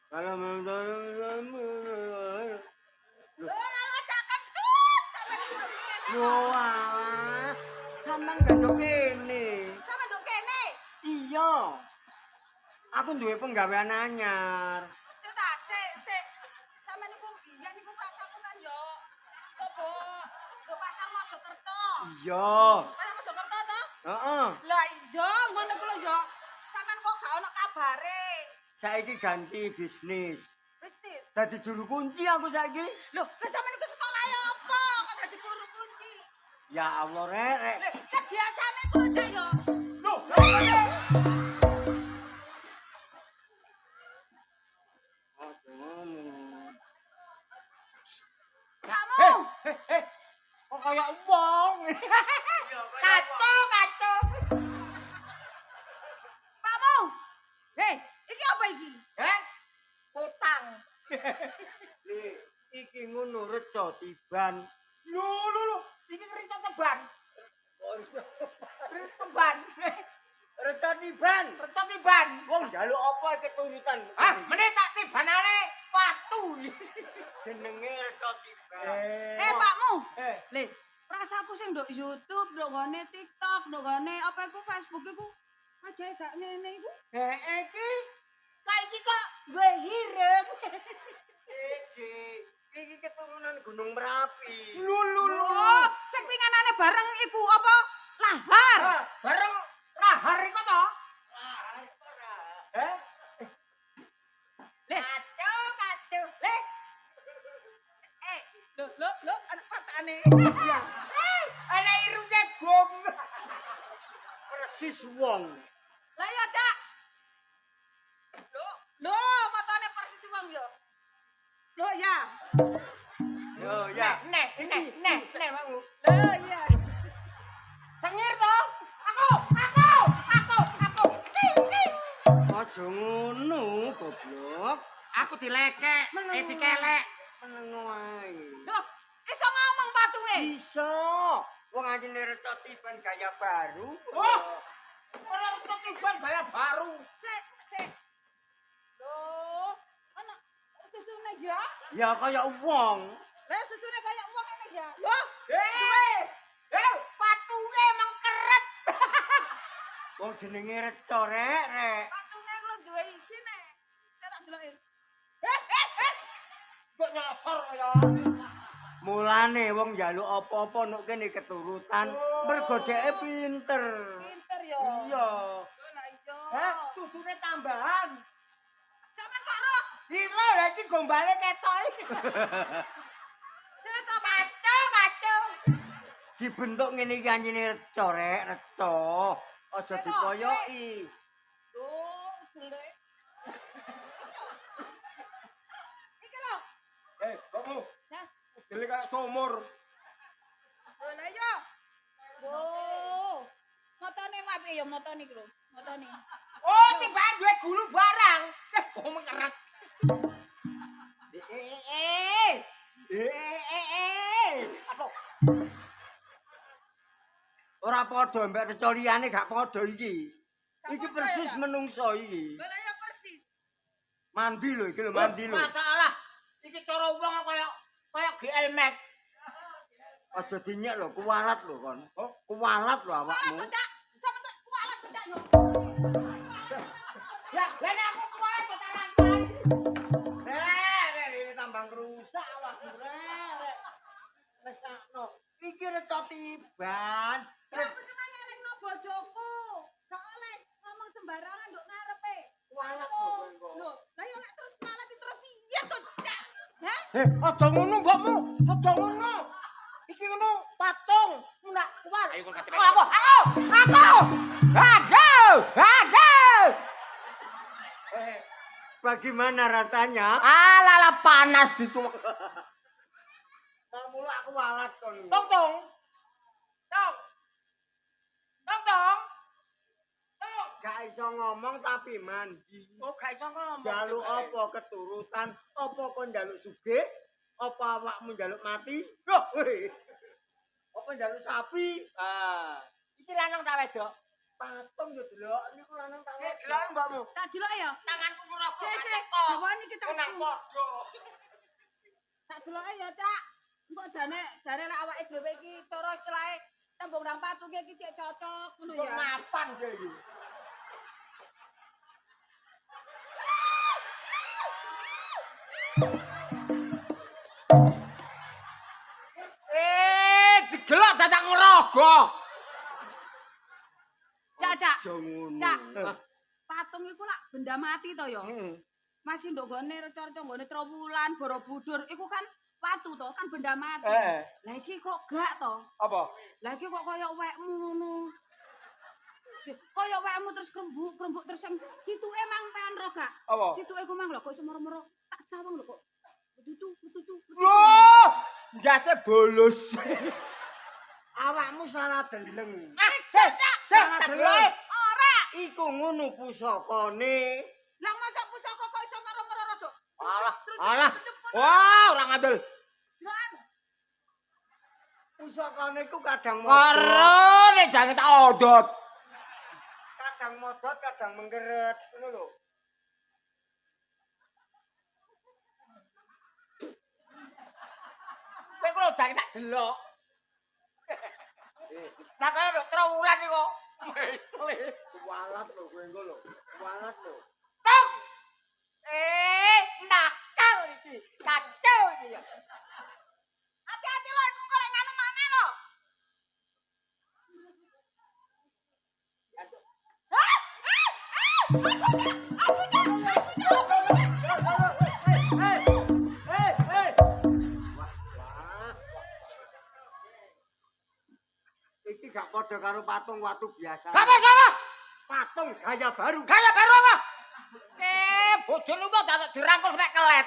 Kalau Yo alah. Sampeyan gandok kene. Sampe nduk kene. Iya. Aku duwe penggawean anyar. Sik ta, sik. Sampe niku biyen niku pasaku kan yo coba nduk pasar Mojokerto. Iya. Pada Mojokerto to? Heeh. Lah iya, ngono ku lho yo. Sampeyan kok gak ono kabare. Saiki ganti bisnis. Bisnis. Dadi juru kunci aku saiki. Loh, lah sampeyan iku sekolah ya apa? Kok dadi guru kunci? Ya Allah, Rek. Lah, kan biasane ku cek yo. Kamu. Kok kayak wong. Kacau. Kamu. Hei, iki apa iki? Heh? Utang. Li, iki ngono reca tiban. Lho, iki cerita teban. Teban. Reca tiban. Reca tiban. Wong njaluk apa keturutan? Hah, meneh tak tibanane watu. Jenenge reca tiban. Pakmu. Eh, Le, rasaku sing nduk YouTube, nduk gone TikTok, nduk gone apa iku Facebook iku. Ajae gak ngene iku. iki Kok iki kok duwe hireng. siji. Iki keturunan Gunung Merapi. Oh, sing pinganane bareng iku apa? Lahar. Bareng rahar iku to. Heh? Le, Kacau. le. Lo, anak patane. Ana irunge gom. Persis wong. Lah ya, Cak. Lo, matane persis wong yo. Lo ya. Yo ya. Nek, makmu. Lo iya. Sengir to. Aku. Aja ngono, goblok. Aku dilekek, dikelek. Meneng wae. Loh, iso ngomong patunge. Bisa. Wong anjene reca tiban gaya baru. Oh. Ora ketiban gaya baru. Sik. Loh, ana susune ya? Ya kaya wong. Lah susune kaya wong ngene ya. Loh, Patunge emang keret. Wong jenenge reca rek. patunge ku duwe isine. Saya tak deloki. Kok nyasar ya. Mulane wong njaluk apa-apa nek kene keturutan, mergo dheke pinter. Pinter ya. Iya. Loh, lah iya. Hah, susune tambahan. Sampeyan kok roh? Ira lha iki gombale ketok. Saya tak Kacau. Dibentuk ngene iki anjene reca rek, reca. Aja dipoyoki. Loh, gelek. Iki lho. Kamu Nah, jadi kayak sumur. loh lah iya. Loh. Motone apik ya motone iki lho. Motone. Oh, tiba duwe gulu barang. Oh, mengeret. Apa? Ora padha mbek reca liyane gak padha iki. Gak Iki padha persis ya? menungso iki. Loh lah iya persis. Mandi lho iki lho, mandi lho. Masalah. Iki cara wong kaya GL Max. Aja dinyek lho, kuwalat lho kon. Kuwalat lho awakmu. Cak, sampe kok kualat Cak yo. Lah, nek aku kuwalat kok tarangan. Rek, ini tambang rusak awakmu rek. Wis sakno. Iki reca tiban. Aku cuma nyelengno bojoku. Gak oleh ngomong sembarangan nduk ngarepe. Kuwalat Oh, lho. lho, lah yo lek terus kualat terus piye to, Cak? Hah? Aja ngono, mbokmu. Aja ngono. Iki ngono patung. Ndak kuat. Ayo kon kate. Aku. Aduh. Bagaimana rasanya? Alala panas itu. Mula aku walat kon. Tong. Gak iso ngomong tapi mandi. Oh, gak iso ngomong. Jaluk apa keturutan? Apa kon njaluk sugih? Apa awakmu njaluk mati? Loh, weh. Apa njaluk sapi? Iki lanang ta wedok? Patung yo delok niku lanang tak wedok. Delok mbokmu. Tak delok ya. Tanganku ora Sik, dawani kita Nang padha. tak delok ya, Cak. Engko jare lek awake dhewe iki cara istilahé tembung nang patunge iki cek cocok ngono Kok ya. mapan sih iki? digelok dadak ngerogo Praga. Cak. Aja ngono. Cak. Patung iku lak benda mati to ya. Heeh. Masih ndok gone reca-reca gone Trowulan, Borobudur iku kan watu to, kan benda mati. Lah iki kok gak to? Apa? Lah iki kok kaya wekmu ngono. Kaya wekmu terus krembuk terus sing situke mang pengen ro gak? Apa? Situke ku mang lho kok iso moro-moro tak sawang lho kok. Betutu. Loh, ndase bolos. Awakmu salah deleng. Cak. Salah deleng. Ora. Iku ngono pusakane. Lah masa pusaka kok iso moro-moro rada. Alah. Wah, ora ngandel. Joan. Pusakane iku kadang Karo nek jange tak odot. kadang modot, kadang menggeret, ngono lho. Kowe kok jange tak delok. Lah kaya nduk Trowulan iki kok. Mesle. Walat lho kowe engko lho. Walat lho. Tong. Nakal iki. Kacau iki ya. Hati-hati lho iku kok nganu maneh lho. Iki gak padha karo patung watu biasa. Apa? Patung gaya baru. Gaya baru apa? Bojone kok dak dirangkul sampe kelet.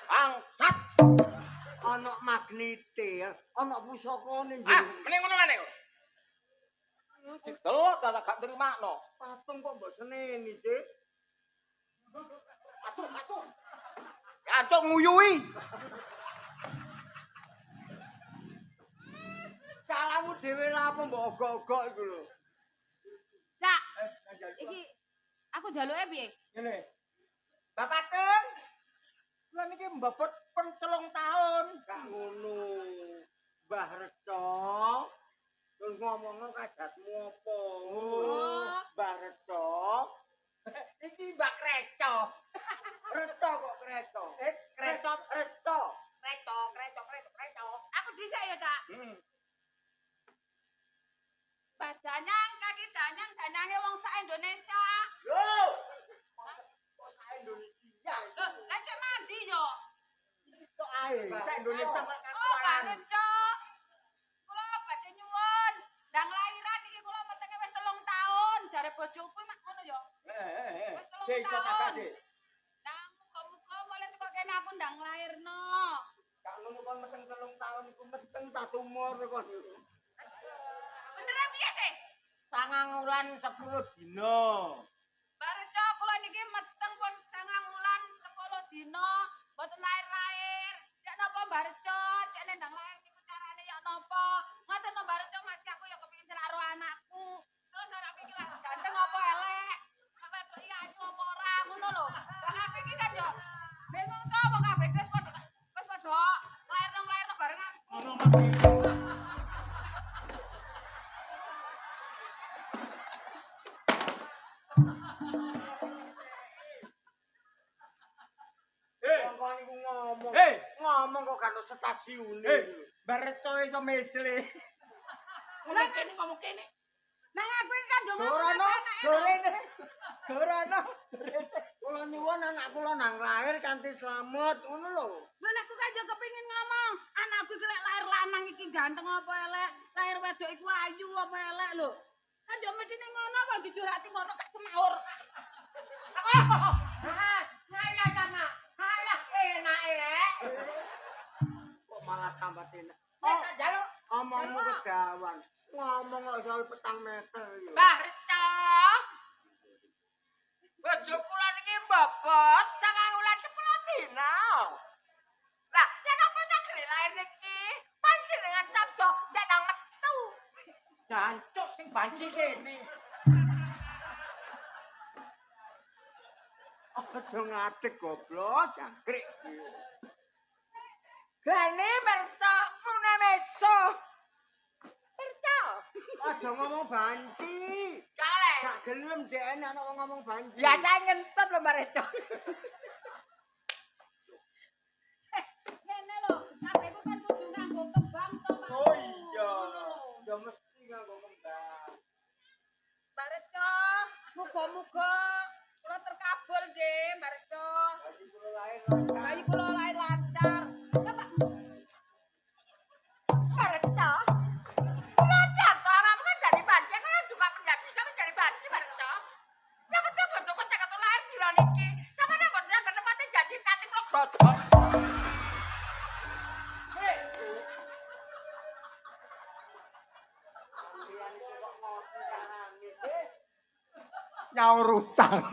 Bangsat. Ana magnete, ana pusakane Ah, njero. mending ngono maneh. Didelok dak gak nrimakno. Patung kok mbok seneni sih? Aduh. Ancuk nguyui. Salahmu dhewe lah apa mbok ogok-ogok iku lho. Cak. Iki aku jaluke piye? Ngene. Bapak Teng. Kula niki mbobot pun 3 tahun. Gak ngono. Mbah Reca. Terus ngomongno kajatmu apa? Oh. Mbah Reca. Iki Mbak Kreco. Reca kok Kreca. Kreco. Reca. Kreco. Aku dhisik ya, Cak. Badanyang kaki danyange wong sak Indonesia. Yo. Kok sak Indonesia. Lho, lah cek mandi yo. Kok ae. Sak Indonesia kok Oh, Barejo. Kula badhe nyuwun. Ndang lahiran iki kula metenge wis 3 tahun. Jare bojoku mak ngono yo. Wis 3 tahun. Nah, muga-muga mulai teko kene aku ndang lairno. Gak ngono kon meteng 3 tahun iku meteng tak tumor kon. Bener piye sih? 9 wulan 10 dina. Barejo kula niki meteng pun 9 wulan 10 dina. Mboten lair-lair. Ya napa Barejo? Cek ndang lair niku carane ya napa? Ngoten to Barejo masih aku ya kepengin celak karo anakku. Terus anakku iki lagi ganteng apa elek? Apa kok iya ayu apa ora ngono lho. Lah aku iki kan yo bingung to wong kabeh wis padha lairno barengan. Kon iku ngomong. Hei. Ngomong kok gak ono stasiune. Mbah Reca iso mesle. Ngomong kene. Nang aku iki kan yo Gorono, ngomong gorene. Gorono. Kula nyuwun anak kula nang lahir kanthi slamet ngono lho. Lah aku kan yo kepengin ngomong, anakku iki lek lahir lanang iki ganteng apa elek, lahir wedok iku ayu apa elek lho. Kan yo mestine ngono kok dijurati ngono gak semaur. Ngaya sama. Halah enake rek. Kok malah sambat enak. Nek tak njaluk Omongmu kejawan. Ngomong kok soal 4 meter yo. Mbah Reca. Bojo kula niki mbobot 9 wulan 10 dina. Lah, yen apa sagere lair niki? Panjenengan sabda cek nang metu. Jancuk sing banci kene. Aja ngadeg goblok jangkrik. Gane merta mune meso. Merta. Aja ngomong banci. Kaleh. Gak gelem dekne ana wong ngomong banci. Ya saya ngentut lho Mbak Reca. Ngene lho, kabehku kan kudu nganggo kembang to, Pak. Oh iya. Bayi kula lain lancar. Coba. Bareco. Senajan to awakmu kan jadi banci kan juga menjadi bisa menjadi banci Bareco. Siapa tahu bojo kok cekak lahir dina niki. Sama nang bojo kan nepati janji nanti kok grodok. Nyaur utang.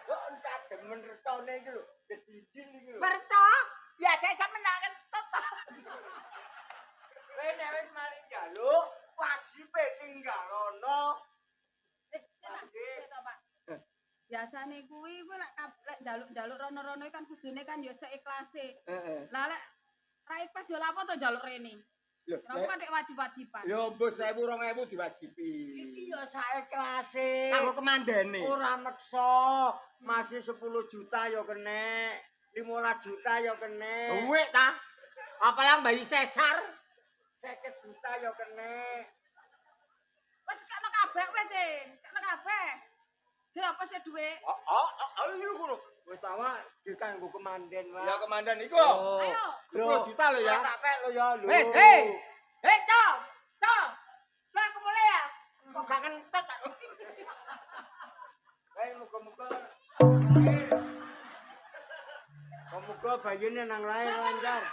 Kok cademen retone iki lho, gedidin iki lho. Bareco, ya saya menang entot. Kowe nek wis mari njaluk, wajibe tinggalono. Biasane kuwi lek njaluk rono-rono kan kudune kan ya seiklase. Heeh. Lah lek ra ikhlas ya lapo to njaluk rene. Lho, Kenapa kan dek wajib-wajiban? ya mbus 1000 2000 diwajibi. Iki ya saeklase. Kanggo kemandene. Ora meksa, masih 10 juta ya kene, 15 juta ya kene. Duit ta? Apa yang bayi sesar? 50 juta ya kene. Wis kena kabeh wis e. Kena kabeh. Dia apa sih duit? Ayo ngono. Wis tawa dikanggo kemanden wae. Ya komandan iku. Ayo. 10 juta lho ya. Tak pek lho ya lho. Wes, hei. Hei, Cok. Cok. Cok aku mulai ya. Kok gak kentet tak. Hei muga-muga. Muga bayine nang lair lancar.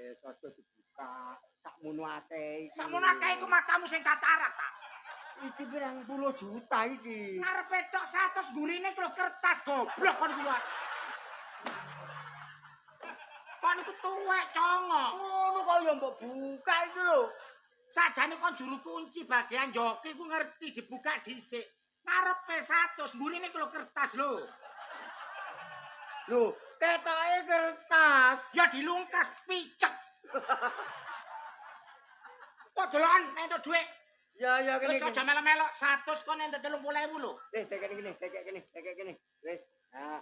Wis aja dibuka. Sakmono akeh iki. Sakmono akeh iku matamu sing katarak ta. Iki pirang puluh juta iki. Ngarepe tok 100 gurine kilo kertas goblok kon kuwi. Kon iku tuwek congo. Ngono kok ya mbok buka iki lho. Sajane kon juru kunci bagian joki ku ngerti dibuka dhisik. Ngarepe 100 gurine kilo kertas lho. Lho, ketoke kertas. Ya dilungkas picek. Kok delokan entuk dhuwit. Ya kene. Wis aja melok-melok 100 kon entuk 30.000 lho. Tekek kene. Wis. Nah,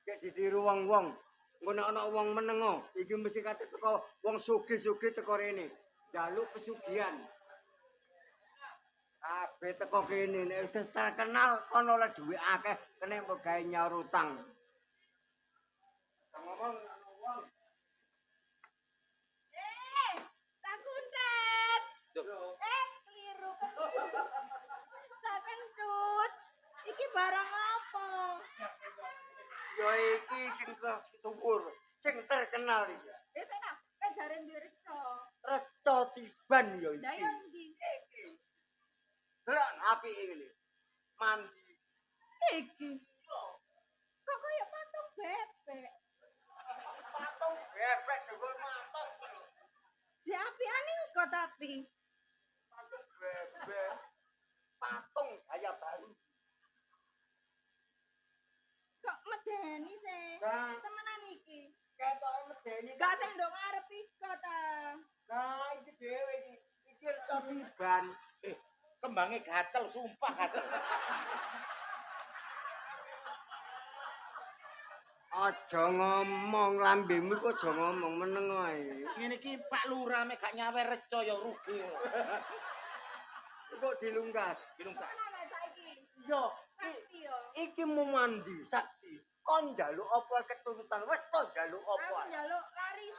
cek ditiru wong-wong. Engko nek ana wong menengo, iki mesti kate teko wong sugih-sugih teko rene. Njaluk pesugihan. Kabeh teko kene nek wis terkenal kono oleh dhuwit akeh kene mbok gawe nyaur utang. Ngomong wong. Tak kuntet. Keliru kentut. Tak kentut. Iki barang apa? Ya iki sing subur, sing terkenal iki. Wis enak, kan jare duwe reca. Reca tiban ya iki. Lah yo ndi? Iki. Delok apike iki. Mandi. Iki. Kok kaya patung bebek. Patung bebek dhuwur matos. Diapiane kok tapi. Patung bebek. Patung gaya baru. Kok medeni sih? Nah. Temenan iki. Ketoke medeni. Gak sing ndok ngarep iko ta. Nah, iki dhewe iki. Iki reca tiban. Kembange gatel, sumpah gatel. Aja ngomong lambemu kok aja ngomong meneng ae. Ngene iki Pak Lurah mek gak nyawer reca ya rugi. Kok dilungkas. Dilungkas. Temenan saiki. Iya, Sakti yo. iki mau mandi sakti. Kon njaluk apa keturutan? Wis to njaluk Aku apa? njaluk laris.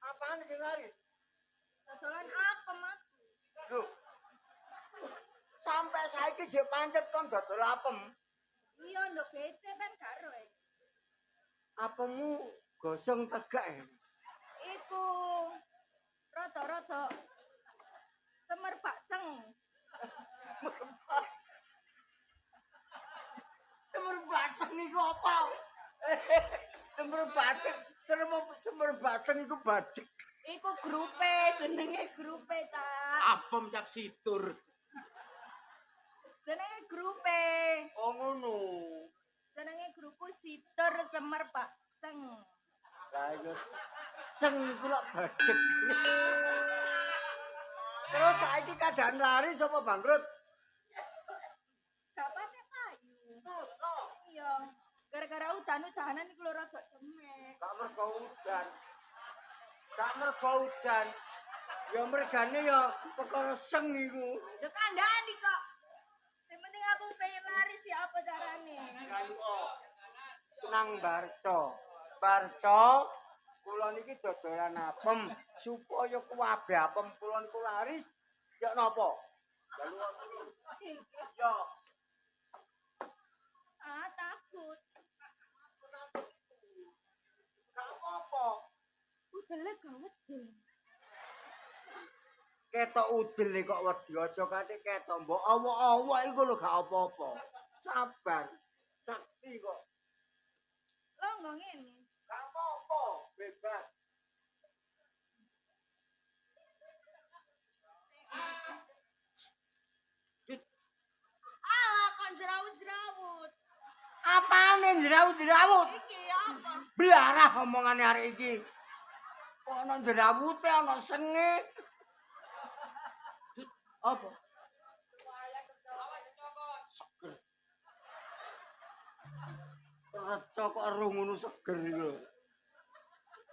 Apaan sing lari? Dodolan apa, Mas? Lho. Sampai saiki jek pancet kon dodol apem. Iya, ndok becek ben karo. Apemu gosong tegak. Iku rada-rada semer bakseng. Semur baseng iku apa? Semur baseng, semur baseng iku badhek. Iku grupe, jenenge grupe ta. Apem cap situr. Jenenge grupe. Oh ngono. Jenenge grupku Situr Semer Bakseng. Lah iya seng iku lak badhek. Terus saiki keadaan lari sapa bangkrut? Gak pate payu. Iya. Gara-gara udan-udanan iku lho rada cemek. Gak mergo udan. Gak mergo udan. Ya mergane ya perkara seng iku. Lho kandhani kok. Sing penting aku pengen laris ya apa carane? Nang Barco kula niki dodolan apem supaya kuwabe apem kula niku laris ya napa? Ya Ah, takut. gak apa-apa. Udele gawedel. Ketok udel kok wedi aja kate ketok mbok awak-awak iku lho gak apa-apa. Sabar. Sakti kok. Lo nggo ngene. Gak apa-apa, bebas. Alah kon jerawut-jerawut. Apane jerawut-jerawut? Iki apa? Blarah omongane arek iki. Kok ana jerawute ana senge. Apa? Seger. Reca kok ero ngono seger lho.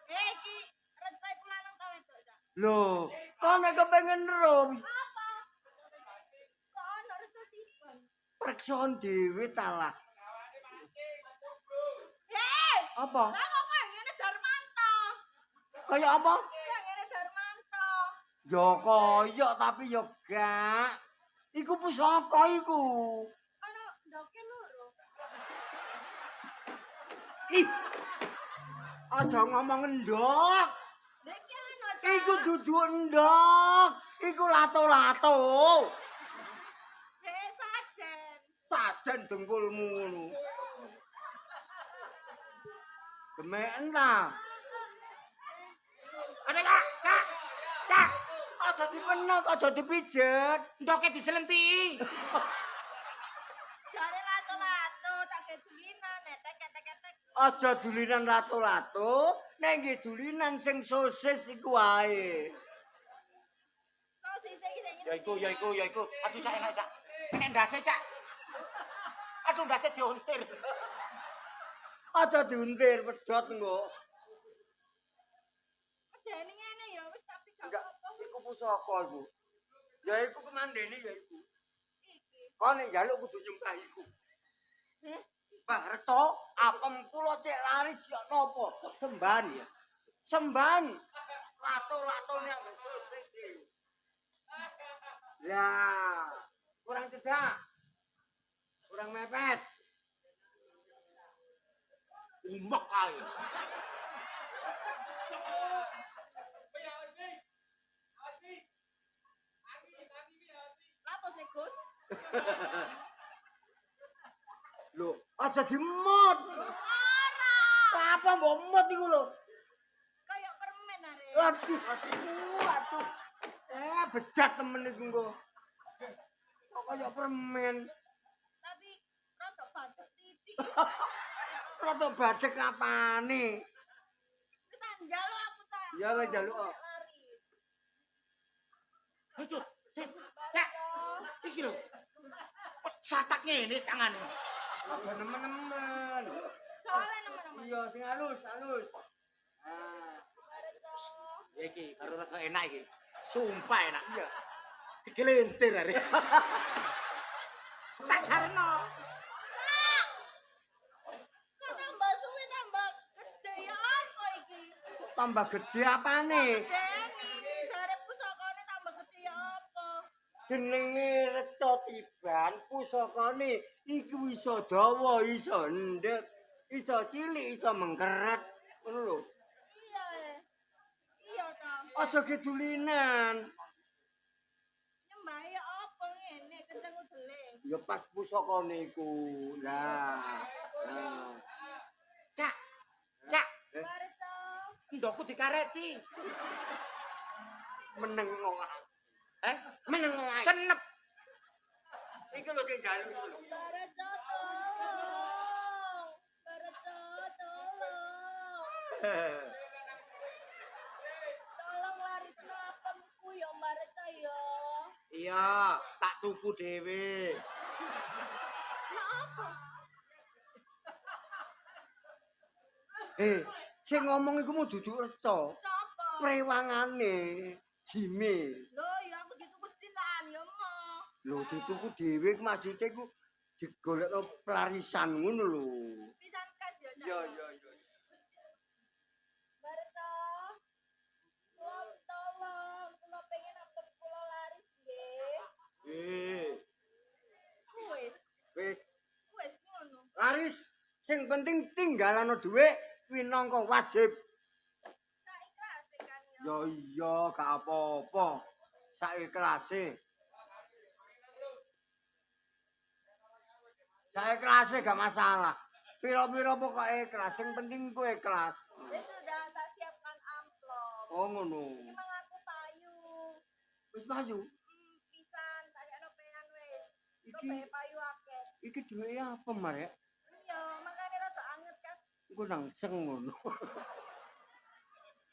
Iki recai kula nang ta wedok, Cak. Lho, kok nek kepengin rum, Apa? Kok ana recai sipan? prekson dhewe ta lah. Hei! Apa? Lah kok kowe ngene Darmanto? Kaya apa? Iya ngene Darmanto. Ya kaya tapi ya gak. Iku pusaka iku. Ana ndoke loro. Ih. Aja ngomong endok. Lha iki ana Cak. Iku dudu endok. Iku lato-lato. Hei sajen. Sajen dengkulmu ngono. Gemeken ta? Ada Cak, Cak. Cak, Aja dipenek, aja dipijet. ndoke diselenti. Jare lato-lato tak gedulinan tek-tek-tek. Aja dulinan lato-lato, nek nggih dulinan sing sosis iku wae. Sosis iki sing Ya iku. Aduh Cak enak Cak. Nek ndase Cak. Aduh ndase diuntir. Aja diuntir pedhot engko. Medeni ngene ya wis tapi gak Enggak, apa-apa. iku pusaka iku. Ya iku kemandene ya iku. Iki. Kon nek njaluk kudu nyembah iku. Mbah Reto, apem kula cek laris ya napa? Semban ya. Semban. Lato-latone ambek sosis iki. Lah, kurang cedak. Kurang mepet. Umek kae. Lapo sih, Gus? Lho, aja dimot. Ora. Apa mbok mot iku lho? Kayak permen are. Aduh. Bejat temen iku engko. Kok kaya permen. Tapi rada banget titik. Rada badhek apane? Wis tak njaluk aku Cak. Ya wis njaluk. Laris. Aduh, Cak. Iki lho. Satak ngene tangane. Aja nemen-nemen. Soalnya nemen-nemen. Iya, sing halus. Nah, Ya iki karo rada enak iki. Sumpah enak. iya. Digelintir are. Tak jarno. Kok tambah suwi tambah gede ya apa iki? Tambah gede apane? Deni, jare pusakane tambah gede ya apa? Jenenge Reca Tiban, pusakane iku iso dawa, iso ndek, iso cilik, iso mengkeret. Ngono lho. Iya. Iya ta. Aja gedulinan. Nyembah ya apa ngene kenceng udele. Ya pas pusakane iku. Lah. Nah. Cak. Cak, Barco. ndokku dikareti. Meneng kok. Meneng wae. Senep. Iki lho sing jalu iku lho. Barco tolong. Barco tolong. Tolong larisno apemku ya Barco ya. Iya, tak tuku dhewe. Ya apa? Sing ngomong iku mau duduk Reca. Sapa? prewangane Jime. Lho, ya aku dituku cintaan ya, Mo. Lho dituku dhewe maksude ku digolekno pelarisan ngono lho. Pisan kas ya, Cak. Iya. Barto. Kula tolong, kula pengen ampun kula laris nggih. Wis ngono. Laris sing penting tinggalano dhuwit winangka wajib. Saiklase kan ya. Ya iya gak apa-apa. Saiklase. Saiklase gak masalah. Piro-piro pokoke ikhlas, sing penting ku ikhlas. Wis sudah tak siapkan amplop. Oh ngono. Emang aku payu. Wis maju. Pisan tak pean wis. Iki- Iki payu akeh. Iki duwe apa, Mar ya? Iya, makane rada anget kan. Engko nang seng ngono.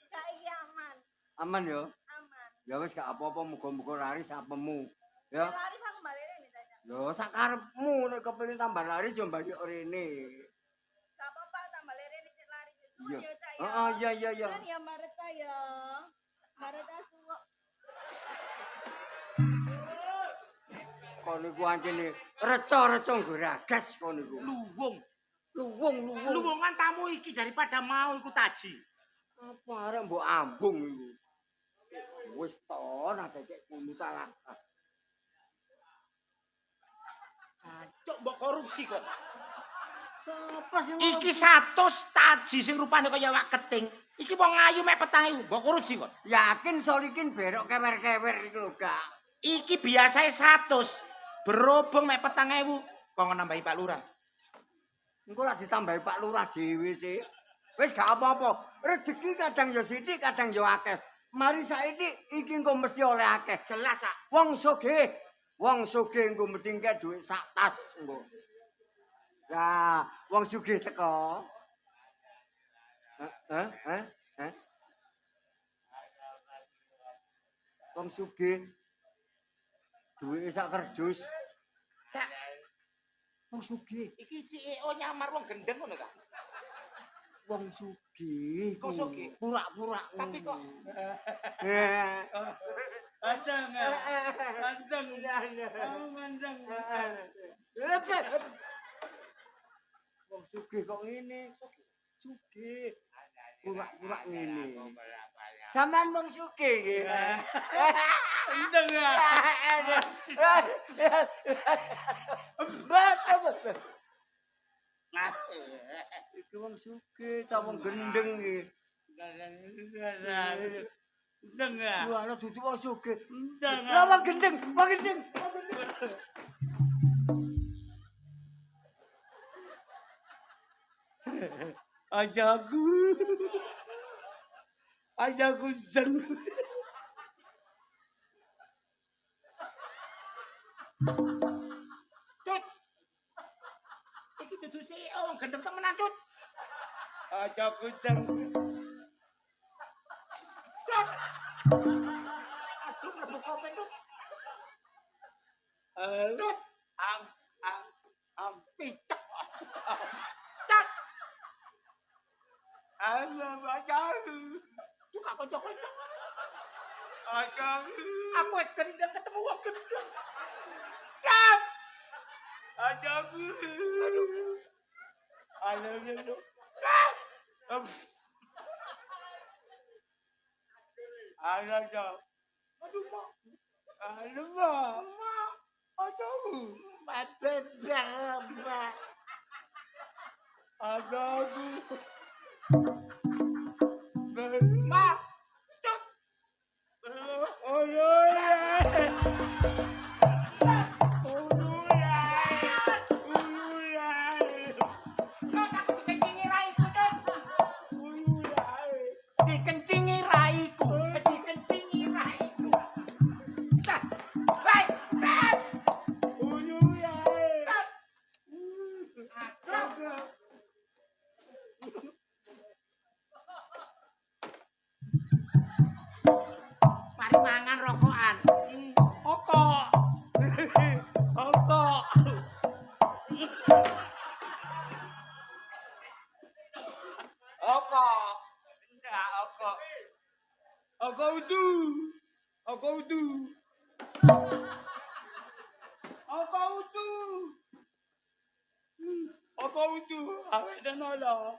Gak iki aman. Aman ya? Aman. Ya wis gak apa-apa muga-muga laris apemu. Ya. Laris aku balene nih tanya. Yo sakarepmu nek kepengin tambah laris yo balik rene. Gak apa-apa tambah lerene cek laris. Suwun Iya. ya Cak ya. Heeh, iya. Suwun ya Mareta ya. Mareta suwuk. Kono iku ancene reca-reca geragas kono iku. Luwung. Luwung. Luwungan tamu iki daripada mau iku taji. Apa arek mbok ambung iku? Wis to nek cek kulo ta. Cacuk mbok korupsi kok. Sapa sing Iki 100 taji sing rupane kaya wak keting. Iki wong ayu mek 4.000, mbok korupsi kok. yakin solikin berok kewer-kewer iku lho gak. Iki biasae 100, berobong mek 4.000, kok nambahi Pak Lurah. Engko lak ditambahi Pak Lurah dhewe sih. Wis gak apa-apa. Rezeki kadang ya sithik, kadang ya akeh. Mari saiki iki engko mesti oleh akeh. Jelas, Sak. Wong sugih engko mesti engke dhuwit sak tas engko. Lah, wong sugih teko. Hah? Wong sugih dhuwit sak kerdus. Cak, Wong sugih, iki CEO nyamar wong gendeng ngono ta? wong sugih. Kok sugih? Pura-pura. Tapi kok Eh. Andang. Andang. Wong sugih kok ngene? Sugih. Pura-pura ngene. Sampean wong sugih nggih. Andang ya. Iki wong sugih ta wong gendeng iki. Andang ya. Wah, ana dudu wong sugih. Andang. Lah wong gendeng. Ajaku deng. Cut. Iki dudu CEO wong gendeng temenan, Cut. Ajaku deng. Cut. Aduh, mlebu kopeng, Cut. Cut. Picek. Cut. Ajaku. Cuk apa kanca-kanca. Ajaku. Aku wis gendeng ketemu wong gendeng. Cut. Ajaku. Aduh. Cut. Aduh. Aduh, Mak. Aduh, Mak. Mak. Aduh. Mbak. Aduh. Mak. Cut. Oh, yeah. Cut, aku dikencingi raiku, Cut. Dikencingi raiku. Cut. Baik. Cut. Cut. Aduh. udu. Apa udu? Apa udu? Apa udu? Awak dah nolak.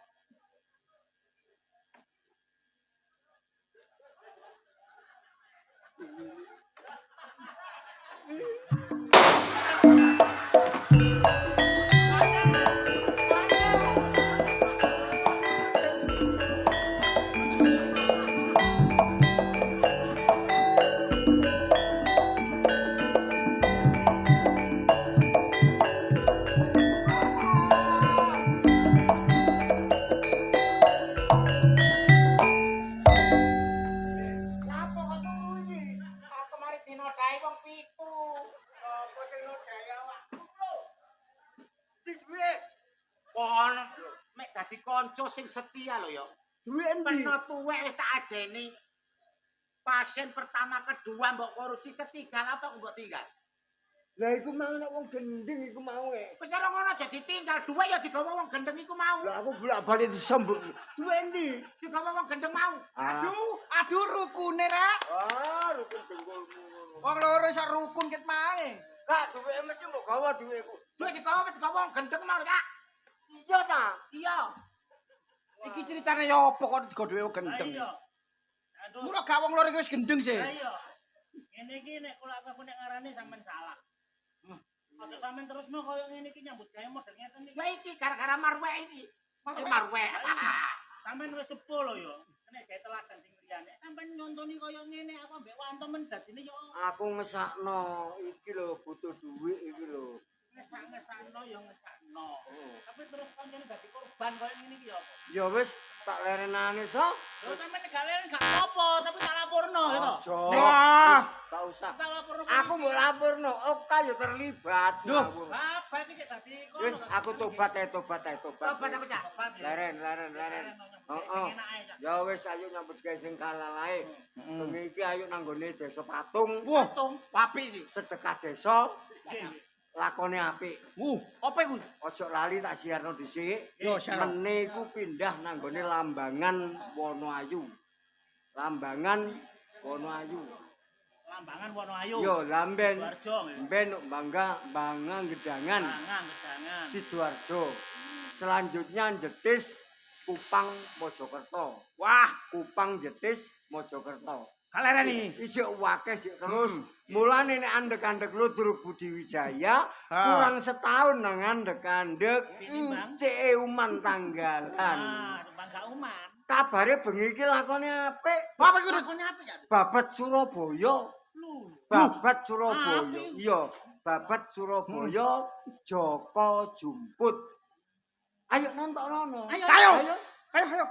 Lapo kok turu iki? Aku mari dinodai wong pitu. Apa sing nodai awakku lho? Di duwe. Kon mek dadi kanca sing setia lho ya. Duwe endi? Peno tuwek wis tak ajeni. Pasien pertama, kedua mbok korupsi, ketiga apa aku mbok tinggal. Lah iku mau nek wong gendeng iku mau e. Wis ora ngono aja ditinggal, duwe ya digawa wong gendeng iku mau. Lah aku bolak-balik disembur. Duwe endi? Digawa wong gendeng mau. Ah. Aduh rukune rek. Ah, rukun dengkulmu. Wong loro iso rukun ket mae. Kak, duwe mesti mbok gawa duweku. Duwe digawa wong gendeng mau ta. Iya ta? Iya. Iki ceritane ya apa kok digawa duwe wong gendeng. Iya. Aduh. Mula gak wong loro iki wis gendeng sih. Ayo. Ngene iki nek kula aku nek ngarani sampean salah. Aja sampean terusno koyo ngene iki nyambut gawe model ngeten iki. Ya iki gara-gara marwek iki. Marwek. Sampean wis sepuh lho ya. Nek gawe teladan sing liyane. Sampean nyontoni koyo ngene aku ambek wantemen dadine yo Aku ngesakno iki lho butuh duit iki lho. ngesak-ngesakno ya ngesakno. Tapi terus pancen dadi korban koyo ngene iki ya apa? Ya wis tak lerenane so. Lho sampean gak leren gak apa-apa, tapi tak laporno gitu. Aja. Wah. Tak usah. Tak laporno. Aku mbok laporno, Okta yo terlibat. Duh. Babat iki dadi kono. Wis aku tobat ae. Tobat aku cak. Babat ya. Leren. Heeh. Ya wis ayo nyambut gawe sing halal ae. Bengi iki ayo nang gone Desa Patung. Wah, papi iki. Sedekah desa. Lakone apik. Apa iku? Ojo lali tak siarno dhisik. Yo, siarno. Mene iku pindah nang gone Lambangan Wonoayu. Lambangan Wonoayu. Lambangan Wonoayu. Yo, lamben. Sidoarjo nggih. Ben Bangga Gedangan. Mangan gedangan. Sidoarjo. Selanjutnya Jetis Kupang Mojokerto. Wah, Kupang Jetis Mojokerto. kalereni. Isik wakeh sik terus. Mulane nek andek-andek lu Duruk Budi Wijaya kurang setahun nang andek-andek Tinimbang. Ceuman Tanggalan. Ah, tumpang gak uman. Kabare bengi iki lakone apik. Apa iku? Lakone apa ya? Babat Surabaya. Lu. Babat Surabaya. Apik. Iya, Babat Surabaya Joko Jumput. Ayo nonton. Ayo. Ayo. Ayo.